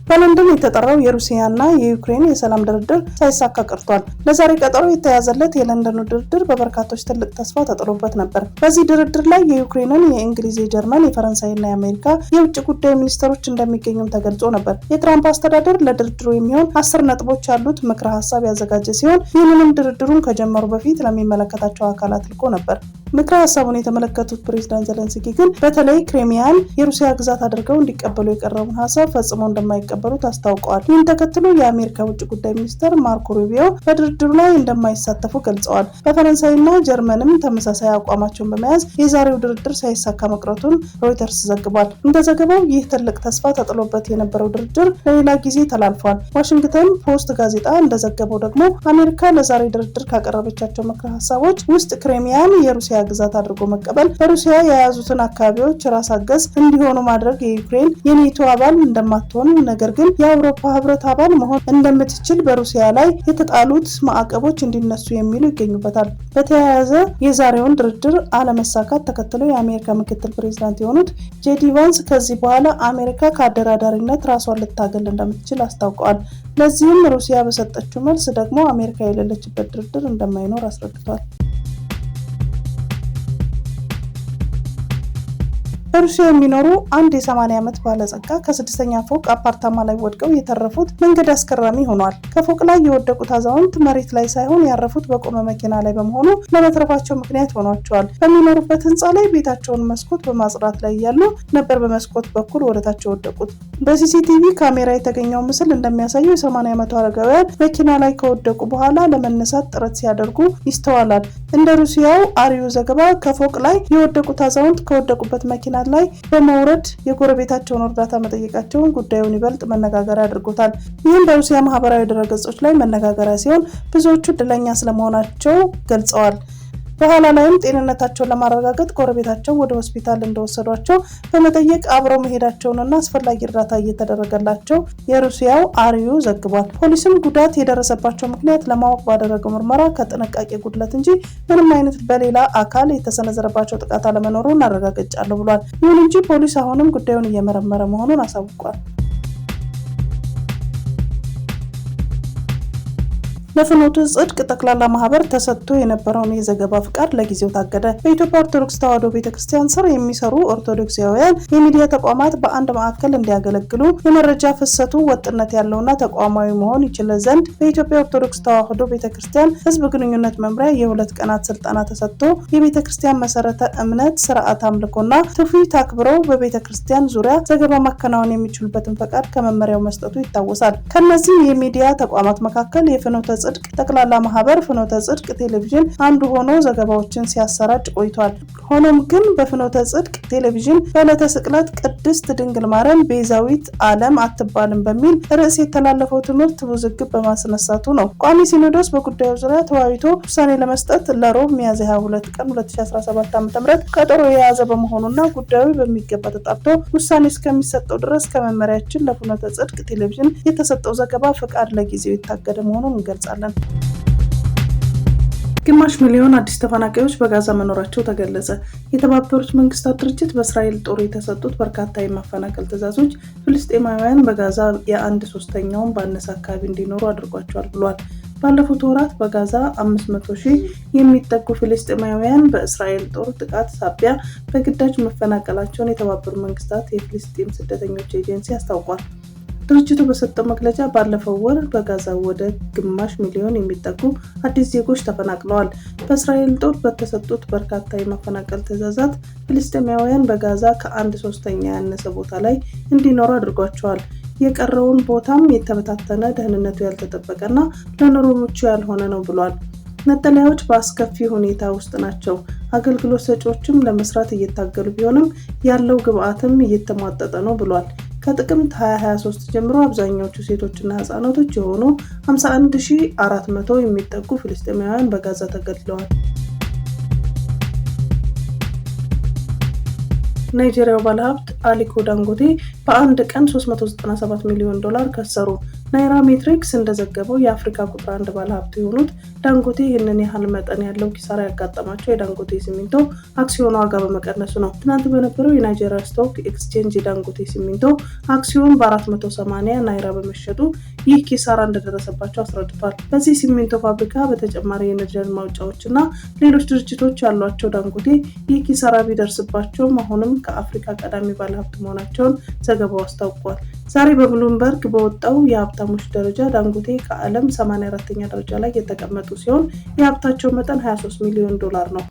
በለንደን የተጠራው የሩሲያና የዩክሬን የሰላም ድርድር ሳይሳካ ቀርቷል። ለዛሬ ቀጠሮ የተያዘለት የለንደኑ ድርድር በበርካቶች ትልቅ ተስፋ ተጥሎበት ነበር። በዚህ ድርድር ላይ የዩክሬንን፣ የእንግሊዝ፣ የጀርመን፣ የፈረንሳይና የአሜሪካ የውጭ ጉዳይ ሚኒስትሮች እንደሚገኙም ተገልጾ ነበር። የትራምፕ አስተዳደር ለድርድሩ የሚሆን 10 ነጥቦች ያሉት ምክረ ሀሳብ ያዘጋጀ ሲሆን ይህንንም ድርድሩን ከጀመሩ በፊት ለሚመለከታቸው አካላት ልኮ ነበር። ምክረ ሀሳቡን የተመለከቱት ፕሬዝዳንት ዘለንስኪ ግን በተለይ ክሬሚያን የሩሲያ ግዛት አድርገው እንዲቀበሉ የቀረበውን ሀሳብ ፈጽሞ እንደማይቀበሉት አስታውቀዋል። ይህን ተከትሎ የአሜሪካ ውጭ ጉዳይ ሚኒስትር ማርኮ ሩቢዮ በድርድሩ ላይ እንደማይሳተፉ ገልጸዋል። በፈረንሳይና ጀርመንም ተመሳሳይ አቋማቸውን በመያዝ የዛሬው ድርድር ሳይሳካ መቅረቱን ሮይተርስ ዘግቧል። እንደ ዘገባው ይህ ትልቅ ተስፋ ተጥሎበት የነበረው ድርድር ለሌላ ጊዜ ተላልፏል። ዋሽንግተን ፖስት ጋዜጣ እንደዘገበው ደግሞ አሜሪካ ለዛሬ ድርድር ካቀረበቻቸው ምክረ ሀሳቦች ውስጥ ክሬሚያን የሩሲያ ግዛት አድርጎ መቀበል፣ በሩሲያ የያዙትን አካባቢዎች ራስ አገዝ እንዲሆኑ ማድረግ፣ የዩክሬን የኔቶ አባል እንደማትሆን ነገር ግን የአውሮፓ ህብረት አባል መሆን እንደምትችል በሩሲያ ላይ የተጣሉት ማዕቀቦች እንዲነሱ የሚሉ ይገኙበታል። በተያያዘ የዛሬውን ድርድር አለመሳካት ተከትሎ የአሜሪካ ምክትል ፕሬዝዳንት የሆኑት ጄዲ ቫንስ ከዚህ በኋላ አሜሪካ ከአደራዳሪነት ራሷን ልታገል እንደምትችል አስታውቀዋል። ለዚህም ሩሲያ በሰጠችው መልስ ደግሞ አሜሪካ የሌለችበት ድርድር እንደማይኖር አስረድቷል። በሩሲያ የሚኖሩ አንድ የ80 ዓመት ባለጸጋ ከ6ኛ ፎቅ አፓርታማ ላይ ወድቀው የተረፉት መንገድ አስገራሚ ሆኗል። ከፎቅ ላይ የወደቁት አዛውንት መሬት ላይ ሳይሆን ያረፉት በቆመ መኪና ላይ በመሆኑ ለመትረፋቸው ምክንያት ሆኗቸዋል። በሚኖሩበት ህንፃ ላይ ቤታቸውን መስኮት በማጽዳት ላይ እያሉ ነበር በመስኮት በኩል ወደታች የወደቁት። በሲሲቲቪ ካሜራ የተገኘው ምስል እንደሚያሳየው የ80 ዓመቱ አረጋውያን መኪና ላይ ከወደቁ በኋላ ለመነሳት ጥረት ሲያደርጉ ይስተዋላል። እንደ ሩሲያው አሪዮ ዘገባ ከፎቅ ላይ የወደቁት አዛውንት ከወደቁበት መኪና ላይ በመውረድ የጎረቤታቸውን እርዳታ መጠየቃቸውን ጉዳዩን ይበልጥ መነጋገሪያ አድርጎታል። ይህም በሩሲያ ማህበራዊ ድረገጾች ላይ መነጋገሪያ ሲሆን ብዙዎቹ እድለኛ ስለመሆናቸው ገልጸዋል። በኋላ ላይም ጤንነታቸውን ለማረጋገጥ ጎረቤታቸው ወደ ሆስፒታል እንደወሰዷቸው በመጠየቅ አብረው መሄዳቸውንና አስፈላጊ እርዳታ እየተደረገላቸው የሩሲያው አሪዮ ዘግቧል። ፖሊስም ጉዳት የደረሰባቸው ምክንያት ለማወቅ ባደረገው ምርመራ ከጥንቃቄ ጉድለት እንጂ ምንም አይነት በሌላ አካል የተሰነዘረባቸው ጥቃት አለመኖሩን አረጋግጫለሁ ብሏል። ይሁን እንጂ ፖሊስ አሁንም ጉዳዩን እየመረመረ መሆኑን አሳውቋል። ለፍኖተ ጽድቅ ጠቅላላ ማህበር ተሰጥቶ የነበረውን የዘገባ ፍቃድ ለጊዜው ታገደ። በኢትዮጵያ ኦርቶዶክስ ተዋሕዶ ቤተክርስቲያን ስር የሚሰሩ ኦርቶዶክሳውያን የሚዲያ ተቋማት በአንድ ማዕከል እንዲያገለግሉ የመረጃ ፍሰቱ ወጥነት ያለውና ተቋማዊ መሆን ይችል ዘንድ በኢትዮጵያ ኦርቶዶክስ ተዋሕዶ ቤተክርስቲያን ሕዝብ ግንኙነት መምሪያ የ2 ቀናት ስልጠና ተሰጥቶ የቤተክርስቲያን መሰረተ እምነት ስርዓት አምልኮና ትውፊት አክብረው በቤተክርስቲያን ዙሪያ ዘገባ ማከናወን የሚችሉበትን ፈቃድ ከመመሪያው መስጠቱ ይታወሳል። ከነዚህ የሚዲያ ተቋማት መካከል የፍኖተ ጽድቅ ጠቅላላ ማህበር ፍኖተ ጽድቅ ቴሌቪዥን አንዱ ሆኖ ዘገባዎችን ሲያሰራጭ ቆይቷል። ሆኖም ግን በፍኖተ ጽድቅ ቴሌቪዥን በዕለተ ስቅለት ቅድስት ድንግል ማርያም ቤዛዊት ዓለም አትባልም በሚል ርዕስ የተላለፈው ትምህርት ውዝግብ በማስነሳቱ ነው። ቋሚ ሲኖዶስ በጉዳዩ ዙሪያ ተወያይቶ ውሳኔ ለመስጠት ለሮብ ሚያዝያ 22 ቀን 2017 ዓ.ም ቀጠሮ የያዘ በመሆኑና ጉዳዩ በሚገባ ተጣርቶ ውሳኔ እስከሚሰጠው ድረስ ከመመሪያችን ለፍኖተ ጽድቅ ቴሌቪዥን የተሰጠው ዘገባ ፈቃድ ለጊዜው የታገደ መሆኑን እንገልጻለን። ግማሽ ሚሊዮን አዲስ ተፈናቃዮች በጋዛ መኖራቸው ተገለጸ። የተባበሩት መንግስታት ድርጅት በእስራኤል ጦር የተሰጡት በርካታ የማፈናቀል ትዕዛዞች ፍልስጤማውያን በጋዛ የ1/3ኛውን ባነሰ አካባቢ እንዲኖሩ አድርጓቸዋል ብሏል። ባለፉት ወራት በጋዛ 500,000 የሚጠጉ ፍልስጤማውያን በእስራኤል ጦር ጥቃት ሳቢያ በግዳጅ መፈናቀላቸውን የተባበሩት መንግስታት የፍልስጤም ስደተኞች ኤጀንሲ አስታውቋል። ድርጅቱ በሰጠው መግለጫ ባለፈው ወር በጋዛ ወደ ግማሽ ሚሊዮን የሚጠጉ አዲስ ዜጎች ተፈናቅለዋል። በእስራኤል ጦር በተሰጡት በርካታ የማፈናቀል ትዕዛዛት ፍልስጤማውያን በጋዛ ከ1/3 ያነሰ ቦታ ላይ እንዲኖሩ አድርጓቸዋል። የቀረውን ቦታም የተበታተነ፣ ደህንነቱ ያልተጠበቀና ለኑሮ ምቹ ያልሆነ ነው ብሏል። መጠለያዎች በአስከፊ ሁኔታ ውስጥ ናቸው። አገልግሎት ሰጪዎችም ለመስራት እየታገሉ ቢሆንም ያለው ግብአትም እየተሟጠጠ ነው ብሏል። ከጥቅምት 2023 ጀምሮ አብዛኛዎቹ ሴቶችና ህጻናቶች የሆኑ 51,400 የሚጠጉ ፍልስጤማውያን በጋዛ ተገድለዋል። ናይጄሪያው ባለሀብት አሊኮ ዳንጎቴ በአንድ ቀን $397 ሚሊዮን ከሰሩ። ናይራ ሜትሪክስ እንደዘገበው የአፍሪካ ቁጥር 1 ባለሀብት የሆኑት ዳንጎቴ ይህንን ያህል መጠን ያለው ኪሳራ ያጋጠማቸው የዳንጎቴ ሲሚንቶ አክሲዮን ዋጋ በመቀነሱ ነው። ትናንት በነበረው የናይጄሪያ ስቶክ ኤክስቼንጅ የዳንጎቴ ሲሚንቶ አክሲዮን በ480 ናይራ በመሸጡ ይህ ኪሳራ እንደደረሰባቸው አስረድቷል። በዚህ ሲሚንቶ ፋብሪካ በተጨማሪ የነዳጅ ማውጫዎችና ሌሎች ድርጅቶች ያሏቸው ዳንጎቴ ይህ ኪሳራ ቢደርስባቸውም አሁንም ከአፍሪካ ቀዳሚ ባለሀብት መሆናቸውን ዘገባው አስታውቋል። ዛሬ በብሉምበርግ በወጣው የሀብታሞች ደረጃ ዳንጎቴ ከዓለም 84ኛ ደረጃ ላይ የተቀመጡ ሲሆን የሀብታቸው መጠን $23 ሚሊዮን ነው።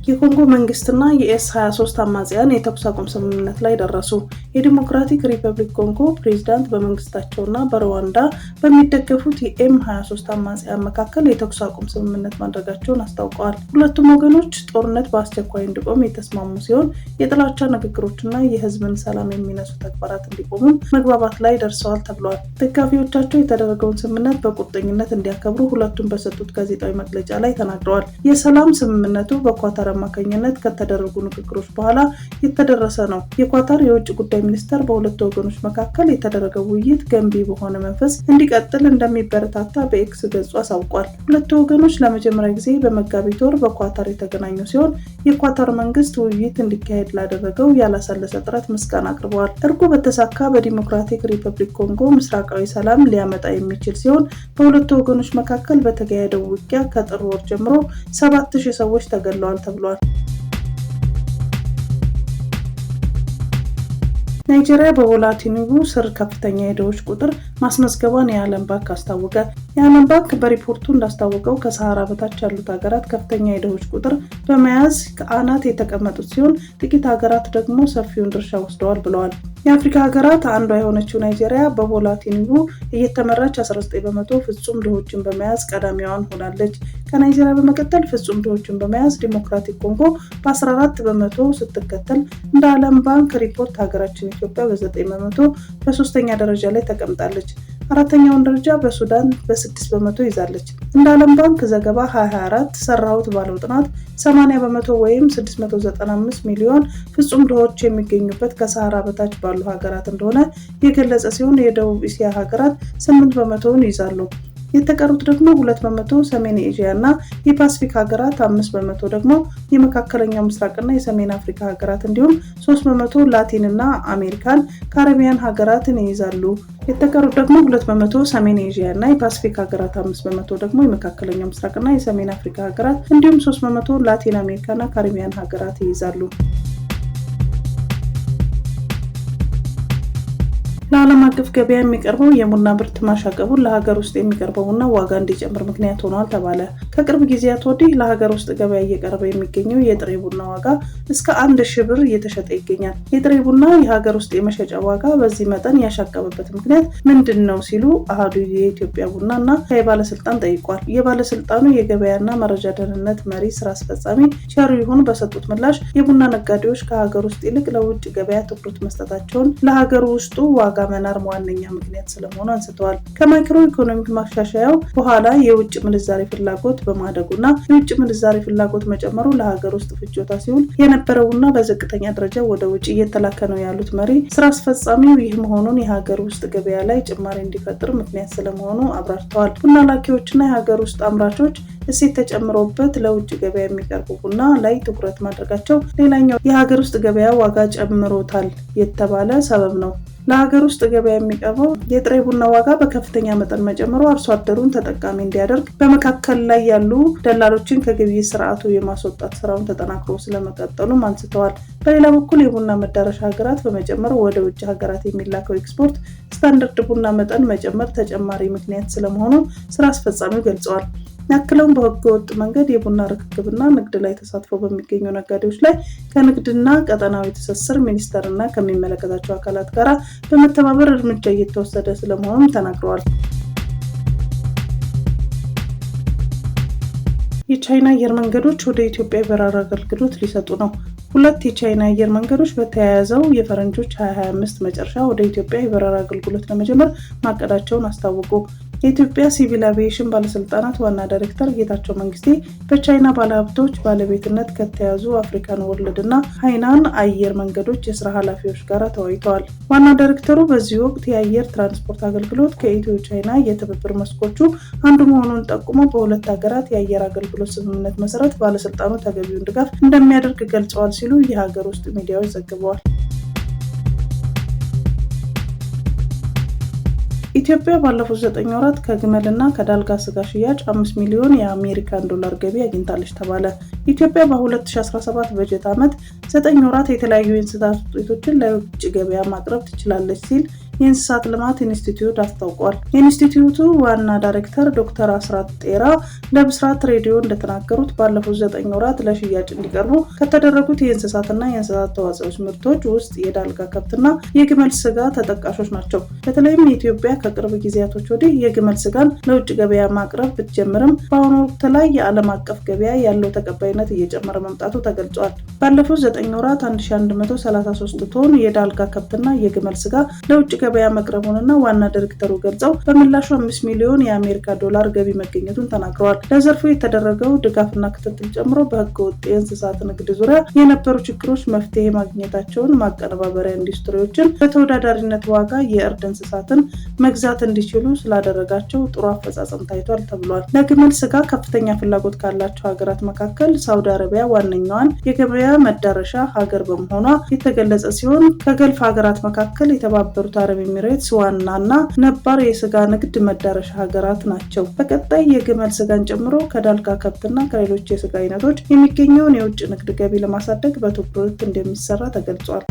የኮንጎ መንግስትና የኤስ-23 አማጽያን የተኩስ አቁም ስምምነት ላይ ደረሱ። የዲሞክራቲክ ሪፐብሊክ ኮንጎ ፕሬዝዳንት በመንግስታቸውና በሩዋንዳ በሚደገፉት የኤም-23 አማጽያን መካከል የተኩስ አቁም ስምምነት ማድረጋቸውን አስታውቀዋል። ሁለቱም ወገኖች ጦርነት በአስቸኳይ እንዲቆም የተስማሙ ሲሆን የጥላቻ ንግግሮችና የህዝብን ሰላም የሚነሱ ተግባራት እንዲቆሙም መግባባት ላይ ደርሰዋል ተብሏል። ደጋፊዎቻቸው የተደረገውን ስምምነት በቁርጠኝነት እንዲያከብሩ ሁለቱም በሰጡት ጋዜጣዊ መግለጫ ላይ ተናግረዋል። የሰላም ስምምነቱ በኳታር አማካኝነት ከተደረጉ ንግግሮች በኋላ የተደረሰ ነው። የኳታር የውጭ ጉዳይ ሚኒስተር በሁለቱ ወገኖች መካከል የተደረገው ውይይት ገንቢ በሆነ መንፈስ እንዲቀጥል እንደሚበረታታ በኤክስ ገጹ አሳውቋል። ሁለቱ ወገኖች ለመጀመሪያ ጊዜ በመጋቢት ወር በኳታር የተገናኙ ሲሆን የኳታር መንግስት ውይይት እንዲካሄድ ላደረገው ያላሰለሰ ጥረት ምስጋና አቅርበዋል። እርቁ በተሳካ በዲሞክራቲክ ሪፐብሊክ ኮንጎ ምስራቃዊ ሰላም ሊያመጣ የሚችል ሲሆን በሁለቱ ወገኖች መካከል በተካሄደው ውጊያ ከጥር ወር ጀምሮ 7,000 ሰዎች ተገድለዋል ተብሏል። ናይጄሪያ በቦላ ቲኑቡ ስር ከፍተኛ የድሆች ቁጥር ማስመዝገቧን የዓለም ባንክ አስታወቀ። የዓለም ባንክ በሪፖርቱ እንዳስታወቀው ከሰሃራ በታች ያሉት ሀገራት ከፍተኛ የድሆች ቁጥር በመያዝ ከአናት የተቀመጡት ሲሆን ጥቂት ሀገራት ደግሞ ሰፊውን ድርሻ ወስደዋል ብለዋል። የአፍሪካ ሀገራት አንዷ የሆነችው ናይጄሪያ በቦላ ቲኑቡ እየተመራች 19% ፍጹም ድሆችን በመያዝ ቀዳሚዋን ሆናለች። ከናይጄሪያ በመቀጠል ፍጹም ድሆችን በመያዝ ዲሞክራቲክ ኮንጎ በ14% ስትከተል እንደ ዓለም ባንክ ሪፖርት ሀገራችን ኢትዮጵያ በ9% በሶስተኛ ደረጃ ላይ ተቀምጣለች። አራተኛውን ደረጃ በሱዳን በ6% ይዛለች። እንደ ዓለም ባንክ ዘገባ 2024 ሰራሁት ባለው ጥናት 80% ወይም 695 ሚሊዮን ፍጹም ድሆች የሚገኙበት ከሰሃራ በታች ባሉ ሀገራት እንደሆነ የገለጸ ሲሆን የደቡብ እስያ ሀገራት 8%ውን ይዛሉ። የተቀሩት ደግሞ 2% ሰሜን ኤዥያ እና የፓሲፊክ ሀገራት፣ 5% ደግሞ የመካከለኛው ምስራቅና የሰሜን አፍሪካ ሀገራት እንዲሁም 3% ላቲን እና አሜሪካን ካሪቢያን ሀገራትን ይይዛሉ። የተቀሩት ደግሞ 2% ሰሜን ኤዥያ እና የፓሲፊክ ሀገራት፣ 5% ደግሞ የመካከለኛው ምስራቅና የሰሜን አፍሪካ ሀገራት እንዲሁም 3% ላቲን አሜሪካና ካሪቢያን ሀገራት ይይዛሉ። ለዓለም አቀፍ ገበያ የሚቀርበው የቡና ምርት ማሻቀቡን ለሀገር ውስጥ የሚቀርበው ቡና ዋጋ እንዲጨምር ምክንያት ሆኗል ተባለ። ከቅርብ ጊዜያት ወዲህ ለሀገር ውስጥ ገበያ እየቀረበ የሚገኘው የጥሬ ቡና ዋጋ እስከ 1000 ብር እየተሸጠ ይገኛል። የጥሬ ቡና የሀገር ውስጥ የመሸጫ ዋጋ በዚህ መጠን ያሻቀበበት ምክንያት ምንድን ነው ሲሉ አሃዱ የኢትዮጵያ ቡና እና ሻይ ባለስልጣን ጠይቋል። የባለስልጣኑ የገበያና መረጃ ደህንነት መሪ ስራ አስፈጻሚ ቸሩ ይሁን በሰጡት ምላሽ የቡና ነጋዴዎች ከሀገር ውስጥ ይልቅ ለውጭ ገበያ ትኩረት መስጠታቸውን ለሀገር ውስጡ ዋጋ መናር ዋነኛ ምክንያት ስለመሆኑ አንስተዋል። ከማክሮ ኢኮኖሚክ ማሻሻያው በኋላ የውጭ ምንዛሬ ፍላጎት በማደጉና የውጭ ምንዛሬ ፍላጎት መጨመሩ ለሀገር ውስጥ ፍጆታ ሲውል የነበረውና በዝቅተኛ ደረጃ ወደ ውጭ እየተላከ ነው ያሉት መሪ ስራ አስፈጻሚው ይህ መሆኑን የሀገር ውስጥ ገበያ ላይ ጭማሪ እንዲፈጥር ምክንያት ስለመሆኑ አብራርተዋል። ቡና ላኪዎችና የሀገር ውስጥ አምራቾች እሴት ተጨምሮበት ለውጭ ገበያ የሚቀርቡ ቡና ላይ ትኩረት ማድረጋቸው ሌላኛው የሀገር ውስጥ ገበያ ዋጋ ጨምሮታል የተባለ ሰበብ ነው። ለሀገር ውስጥ ገበያ የሚቀርበው የጥሬ ቡና ዋጋ በከፍተኛ መጠን መጨመሩ አርሶ አደሩን ተጠቃሚ እንዲያደርግ በመካከል ላይ ያሉ ደላሎችን ከግብይት ስርዓቱ የማስወጣት ስራውን ተጠናክሮ ስለመቀጠሉም አንስተዋል። በሌላ በኩል የቡና መዳረሻ ሀገራት በመጨመር ወደ ውጭ ሀገራት የሚላከው ኤክስፖርት ስታንዳርድ ቡና መጠን መጨመር ተጨማሪ ምክንያት ስለመሆኑ ስራ አስፈጻሚው ገልጸዋል። ያክለውም በህገ ወጥ መንገድ የቡና ርክክብና ንግድ ላይ ተሳትፎ በሚገኙ ነጋዴዎች ላይ ከንግድና ቀጠናዊ ትስስር ሚኒስቴርና ከሚመለከታቸው አካላት ጋር በመተባበር እርምጃ እየተወሰደ ስለመሆኑም ተናግረዋል። የቻይና አየር መንገዶች ወደ ኢትዮጵያ የበረራ አገልግሎት ሊሰጡ ነው። 2 የቻይና አየር መንገዶች በተያያዘው የፈረንጆች 2025 መጨረሻ ወደ ኢትዮጵያ የበረራ አገልግሎት ለመጀመር ማቀዳቸውን አስታወቁ። የኢትዮጵያ ሲቪል አቪዬሽን ባለስልጣናት ዋና ዳይሬክተር ጌታቸው መንግስቴ በቻይና ባለሀብቶች ባለቤትነት ከተያዙ አፍሪካን ወርልድ እና ሃይናን አየር መንገዶች የስራ ኃላፊዎች ጋር ተወያይተዋል። ዋና ዳይሬክተሩ በዚህ ወቅት የአየር ትራንስፖርት አገልግሎት ከኢትዮ ቻይና የትብብር መስኮቹ አንዱ መሆኑን ጠቁመው በሁለት ሀገራት የአየር አገልግሎት ስምምነት መሰረት ባለስልጣኑ ተገቢውን ድጋፍ እንደሚያደርግ ገልጸዋል ሲሉ የሀገር ውስጥ ሚዲያዎች ዘግበዋል። ኢትዮጵያ ባለፉት 9 ወራት ከግመልና ከዳልጋ ስጋ ሽያጭ 5 ሚሊዮን የአሜሪካን ዶላር ገቢ አግኝታለች ተባለ። ኢትዮጵያ በ2017 በጀት ዓመት 9 ወራት የተለያዩ የእንስሳት ውጤቶችን ለውጭ ገበያ ማቅረብ ትችላለች ሲል የእንስሳት ልማት ኢንስቲትዩት አስታውቋል። የኢንስቲትዩቱ ዋና ዳይሬክተር ዶክተር አስራት ጤራ ለብስራት ሬዲዮ እንደተናገሩት ባለፉት 9 ወራት ለሽያጭ እንዲቀርቡ ከተደረጉት የእንስሳትና የእንስሳት ተዋጽኦች ምርቶች ውስጥ የዳልጋ ከብትና የግመል ስጋ ተጠቃሾች ናቸው። በተለይም ኢትዮጵያ ከቅርብ ጊዜያቶች ወዲህ የግመል ስጋን ለውጭ ገበያ ማቅረብ ብትጀምርም በአሁኑ ወቅት ላይ የዓለም አቀፍ ገበያ ያለው ተቀባይነት እየጨመረ መምጣቱ ተገልጿል። ባለፉት 9 ወራት 1133 ቶን የዳልጋ ከብትና የግመል ስጋ ለውጭ ገበያ መቅረቡንና ዋና ዳይሬክተሩ ገልጸው በምላሹ 5 ሚሊዮን የአሜሪካ ዶላር ገቢ መገኘቱን ተናግረዋል። ለዘርፉ የተደረገው ድጋፍና ክትትል ጨምሮ በህገ ወጥ የእንስሳት ንግድ ዙሪያ የነበሩ ችግሮች መፍትሄ ማግኘታቸውን፣ ማቀነባበሪያ ኢንዱስትሪዎችን በተወዳዳሪነት ዋጋ የእርድ እንስሳትን መግዛት እንዲችሉ ስላደረጋቸው ጥሩ አፈጻጸም ታይቷል ተብሏል። ለግመል ስጋ ከፍተኛ ፍላጎት ካላቸው ሀገራት መካከል ሳውዲ አረቢያ ዋነኛዋን የገበያ መዳረሻ ሀገር በመሆኗ የተገለጸ ሲሆን ከገልፍ ሀገራት መካከል የተባበሩት አረብ ኤሚሬትስ ዋናና ነባር የስጋ ንግድ መዳረሻ ሀገራት ናቸው። በቀጣይ የግመል ስጋን ጨምሮ ከዳልጋ ከብትና ከሌሎች የስጋ አይነቶች የሚገኘውን የውጭ ንግድ ገቢ ለማሳደግ በትኩረት እንደሚሰራ ተገልጿል።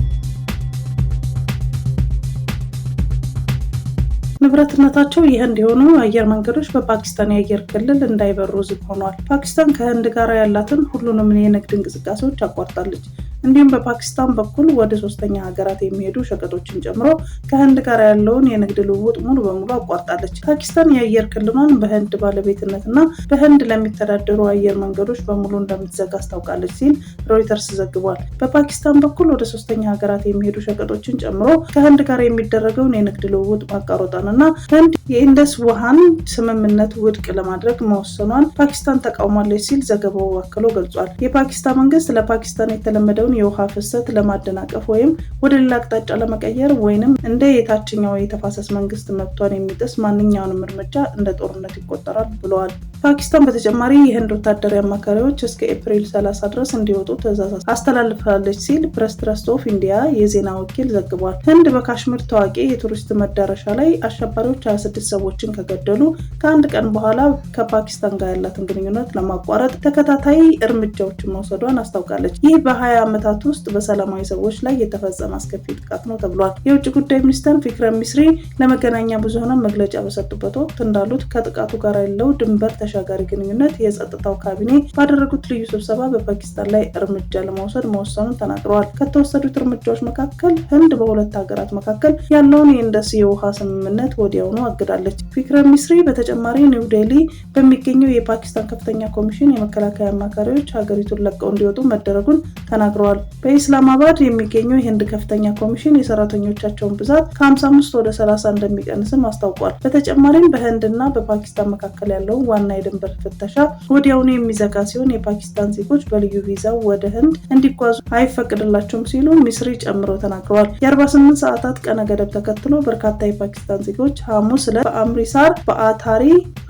ንብረትነታቸው የህንድ የሆኑ አየር መንገዶች በፓኪስታን የአየር ክልል እንዳይበሩ ዝግ ሆኗል። ፓኪስታን ከህንድ ጋር ያላትን ሁሉንም የንግድ እንቅስቃሴዎች አቋርጣለች። እንዲሁም በፓኪስታን በኩል ወደ ሶስተኛ ሀገራት የሚሄዱ ሸቀጦችን ጨምሮ ከህንድ ጋር ያለውን የንግድ ልውውጥ ሙሉ በሙሉ አቋርጣለች። ፓኪስታን የአየር ክልሏን በህንድ ባለቤትነትና በህንድ ለሚተዳደሩ አየር መንገዶች በሙሉ እንደምትዘጋ አስታውቃለች ሲል ሮይተርስ ዘግቧል። በፓኪስታን በኩል ወደ ሶስተኛ ሀገራት የሚሄዱ ሸቀጦችን ጨምሮ ከህንድ ጋር የሚደረገውን የንግድ ልውውጥ ማቋረጧንና ህንድ የኢንደስ ውሃን ስምምነት ውድቅ ለማድረግ መወሰኗን ፓኪስታን ተቃውማለች ሲል ዘገባው አክሎ ገልጿል። የፓኪስታን መንግስት ለፓኪስታን የተለመደውን ያለውን የውሃ ፍሰት ለማደናቀፍ ወይም ወደ ሌላ አቅጣጫ ለመቀየር ወይንም እንደ የታችኛው የተፋሰስ መንግስት መብቷን የሚጥስ ማንኛውንም እርምጃ እንደ ጦርነት ይቆጠራል ብለዋል። ፓኪስታን በተጨማሪ የህንድ ወታደራዊ አማካሪዎች እስከ ኤፕሪል 30 ድረስ እንዲወጡ ትዕዛዝ አስተላልፋለች ሲል ፕሬስ ትረስት ኦፍ ኢንዲያ የዜና ወኪል ዘግቧል። ህንድ በካሽሚር ታዋቂ የቱሪስት መዳረሻ ላይ አሸባሪዎች 26 ሰዎችን ከገደሉ ከአንድ ቀን በኋላ ከፓኪስታን ጋር ያላትን ግንኙነት ለማቋረጥ ተከታታይ እርምጃዎችን መውሰዷን አስታውቃለች። ይህ በ20 ዓመታት ውስጥ በሰላማዊ ሰዎች ላይ የተፈጸመ አስከፊ ጥቃት ነው ተብሏል። የውጭ ጉዳይ ሚኒስትር ቪክረም ሚስሪ ለመገናኛ ብዙሃን መግለጫ በሰጡበት ወቅት እንዳሉት ከጥቃቱ ጋር ያለው ድንበር ተሻጋሪ ግንኙነት የጸጥታው ካቢኔ ባደረጉት ልዩ ስብሰባ በፓኪስታን ላይ እርምጃ ለመውሰድ መወሰኑን ተናግረዋል። ከተወሰዱት እርምጃዎች መካከል ህንድ በሁለት ሀገራት መካከል ያለውን የኢንደስ የውሃ ስምምነት ወዲያውኑ አግዳለች። ቪክረም ሚስሪ በተጨማሪ ኒው ዴሊ በሚገኘው የፓኪስታን ከፍተኛ ኮሚሽን የመከላከያ አማካሪዎች ሀገሪቱን ለቀው እንዲወጡ መደረጉን ተናግረዋል። በኢስላማባድ የሚገኘው የህንድ ከፍተኛ ኮሚሽን የሰራተኞቻቸውን ብዛት ከ55 ወደ 30 እንደሚቀንስም አስታውቋል። በተጨማሪም በህንድና በፓኪስታን መካከል ያለው ዋና የድንበር ፍተሻ ወዲያውኑ የሚዘጋ ሲሆን የፓኪስታን ዜጎች በልዩ ቪዛው ወደ ህንድ እንዲጓዙ አይፈቅድላቸውም ሲሉ ሚስሪ ጨምረው ተናግረዋል። የ48 ሰዓታት ቀነ ገደብ ተከትሎ በርካታ የፓኪስታን ዜጎች ሐሙስ ዕለት በአምሪትሳር በአታሪ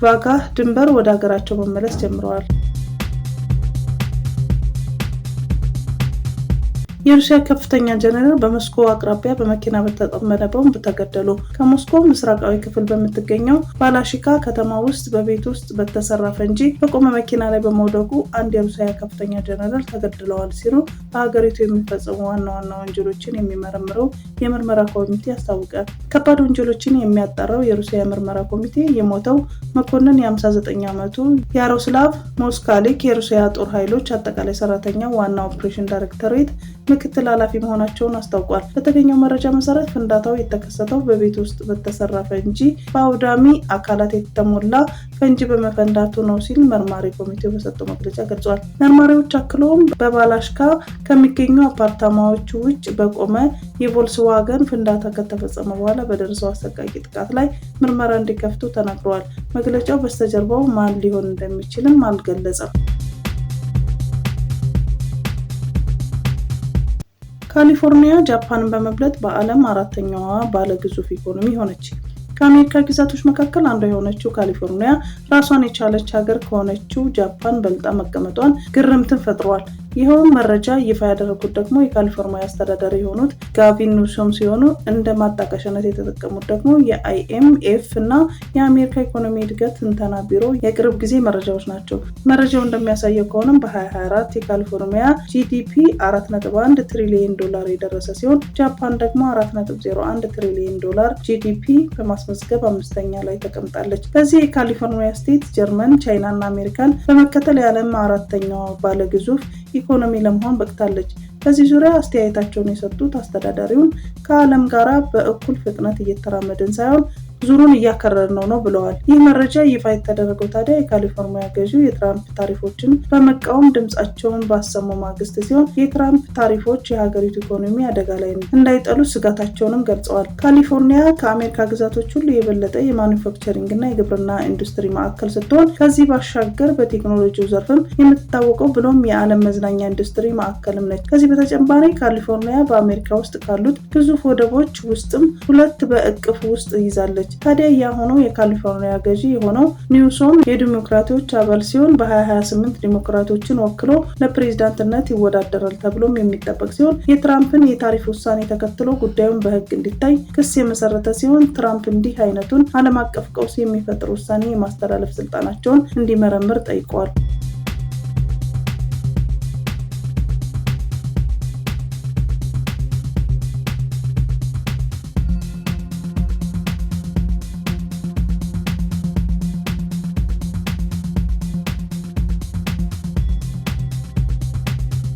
ዋጋህ ድንበር ወደ ሀገራቸው መመለስ ጀምረዋል። የሩሲያ ከፍተኛ ጀነራል በሞስኮ አቅራቢያ በመኪና በተጠመደ ቦምብ ተገደሉ። ከሞስኮ ምስራቃዊ ክፍል በምትገኘው ባላሺካ ከተማ ውስጥ በቤት ውስጥ በተሰራ ፈንጂ በቆመ መኪና ላይ በመውደቁ አንድ የሩሲያ ከፍተኛ ጀነራል ተገድለዋል ሲሉ በሀገሪቱ የሚፈጸሙ ዋና ዋና ወንጀሎችን የሚመረምረው የምርመራ ኮሚቴ አስታወቀ። ከባድ ወንጀሎችን የሚያጣራው የሩሲያ የምርመራ ኮሚቴ የሞተው መኮንን የ59 ዓመቱ ያሮስላቭ ሞስካሊክ የሩሲያ ጦር ኃይሎች አጠቃላይ ሰራተኛ ዋና ኦፕሬሽን ዳይሬክቶሬት ምክትል ኃላፊ መሆናቸውን አስታውቋል። በተገኘው መረጃ መሰረት ፍንዳታው የተከሰተው በቤት ውስጥ በተሰራ ፈንጂ በአውዳሚ አካላት የተሞላ ፈንጂ በመፈንዳቱ ነው ሲል መርማሪ ኮሚቴው በሰጠው መግለጫ ገልጿል። መርማሪዎች አክለውም በባላሽካ ከሚገኙ አፓርታማዎች ውጭ በቆመ የቮልስዋገን ፍንዳታ ከተፈጸመ በኋላ በደረሰው አሰቃቂ ጥቃት ላይ ምርመራ እንዲከፍቱ ተናግረዋል። መግለጫው በስተጀርባው ማን ሊሆን እንደሚችልም አልገለጸም። ካሊፎርኒያ ጃፓንን በመብለጥ በዓለም አራተኛዋ ባለ ግዙፍ ኢኮኖሚ ሆነች። ከአሜሪካ ግዛቶች መካከል አንዷ የሆነችው ካሊፎርኒያ ራሷን የቻለች ሀገር ከሆነችው ጃፓን በልጣ መቀመጧን ግርምትን ፈጥሯል። ይኸውም መረጃ ይፋ ያደረጉት ደግሞ የካሊፎርኒያ አስተዳዳሪ የሆኑት ጋቪን ኒውሶም ሲሆኑ እንደ ማጣቀሻነት የተጠቀሙት ደግሞ የአይኤምኤፍ እና የአሜሪካ ኢኮኖሚ እድገት ትንተና ቢሮ የቅርብ ጊዜ መረጃዎች ናቸው። መረጃው እንደሚያሳየው ከሆነም በ2024 የካሊፎርኒያ ጂዲፒ $4.1 ትሪሊየን የደረሰ ሲሆን ጃፓን ደግሞ $4.01 ትሪሊየን ጂዲፒ በማስመዝገብ አምስተኛ ላይ ተቀምጣለች። በዚህ የካሊፎርኒያ ስቴት ጀርመን፣ ቻይና እና አሜሪካን በመከተል የዓለም አራተኛዋ ባለግዙፍ ኢኮኖሚ ለመሆን በቅታለች። በዚህ ዙሪያ አስተያየታቸውን የሰጡት አስተዳዳሪውን ከዓለም ጋራ በእኩል ፍጥነት እየተራመድን ሳይሆን ዙሩን እያከረርነው ነው ብለዋል። ይህ መረጃ ይፋ የተደረገው ታዲያ የካሊፎርኒያ ገዢው የትራምፕ ታሪፎችን በመቃወም ድምጻቸውን ባሰሙ ማግስት ሲሆን የትራምፕ ታሪፎች የሀገሪቱ ኢኮኖሚ አደጋ ላይ እንዳይጠሉ ስጋታቸውንም ገልጸዋል። ካሊፎርኒያ ከአሜሪካ ግዛቶች ሁሉ የበለጠ የማኑፋክቸሪንግ እና የግብርና ኢንዱስትሪ ማዕከል ስትሆን ከዚህ ባሻገር በቴክኖሎጂው ዘርፍም የምትታወቀው ብሎም የዓለም መዝናኛ ኢንዱስትሪ ማዕከልም ነች። ከዚህ በተጨማሪ ካሊፎርኒያ በአሜሪካ ውስጥ ካሉት ግዙፍ ወደቦች ውስጥም 2 በእቅፍ ውስጥ ይዛለች። ታዲያ ያሆኑ የካሊፎርኒያ ገዢ የሆነው ኒውሶም የዲሞክራቶች አባል ሲሆን በ2028 ዲሞክራቶችን ወክሎ ለፕሬዝዳንትነት ይወዳደራል ተብሎም የሚጠበቅ ሲሆን የትራምፕን የታሪፍ ውሳኔ ተከትሎ ጉዳዩን በሕግ እንዲታይ ክስ የመሰረተ ሲሆን ትራምፕ እንዲህ አይነቱን ዓለም አቀፍ ቀውስ የሚፈጥር ውሳኔ የማስተላለፍ ስልጣናቸውን እንዲመረምር ጠይቀዋል።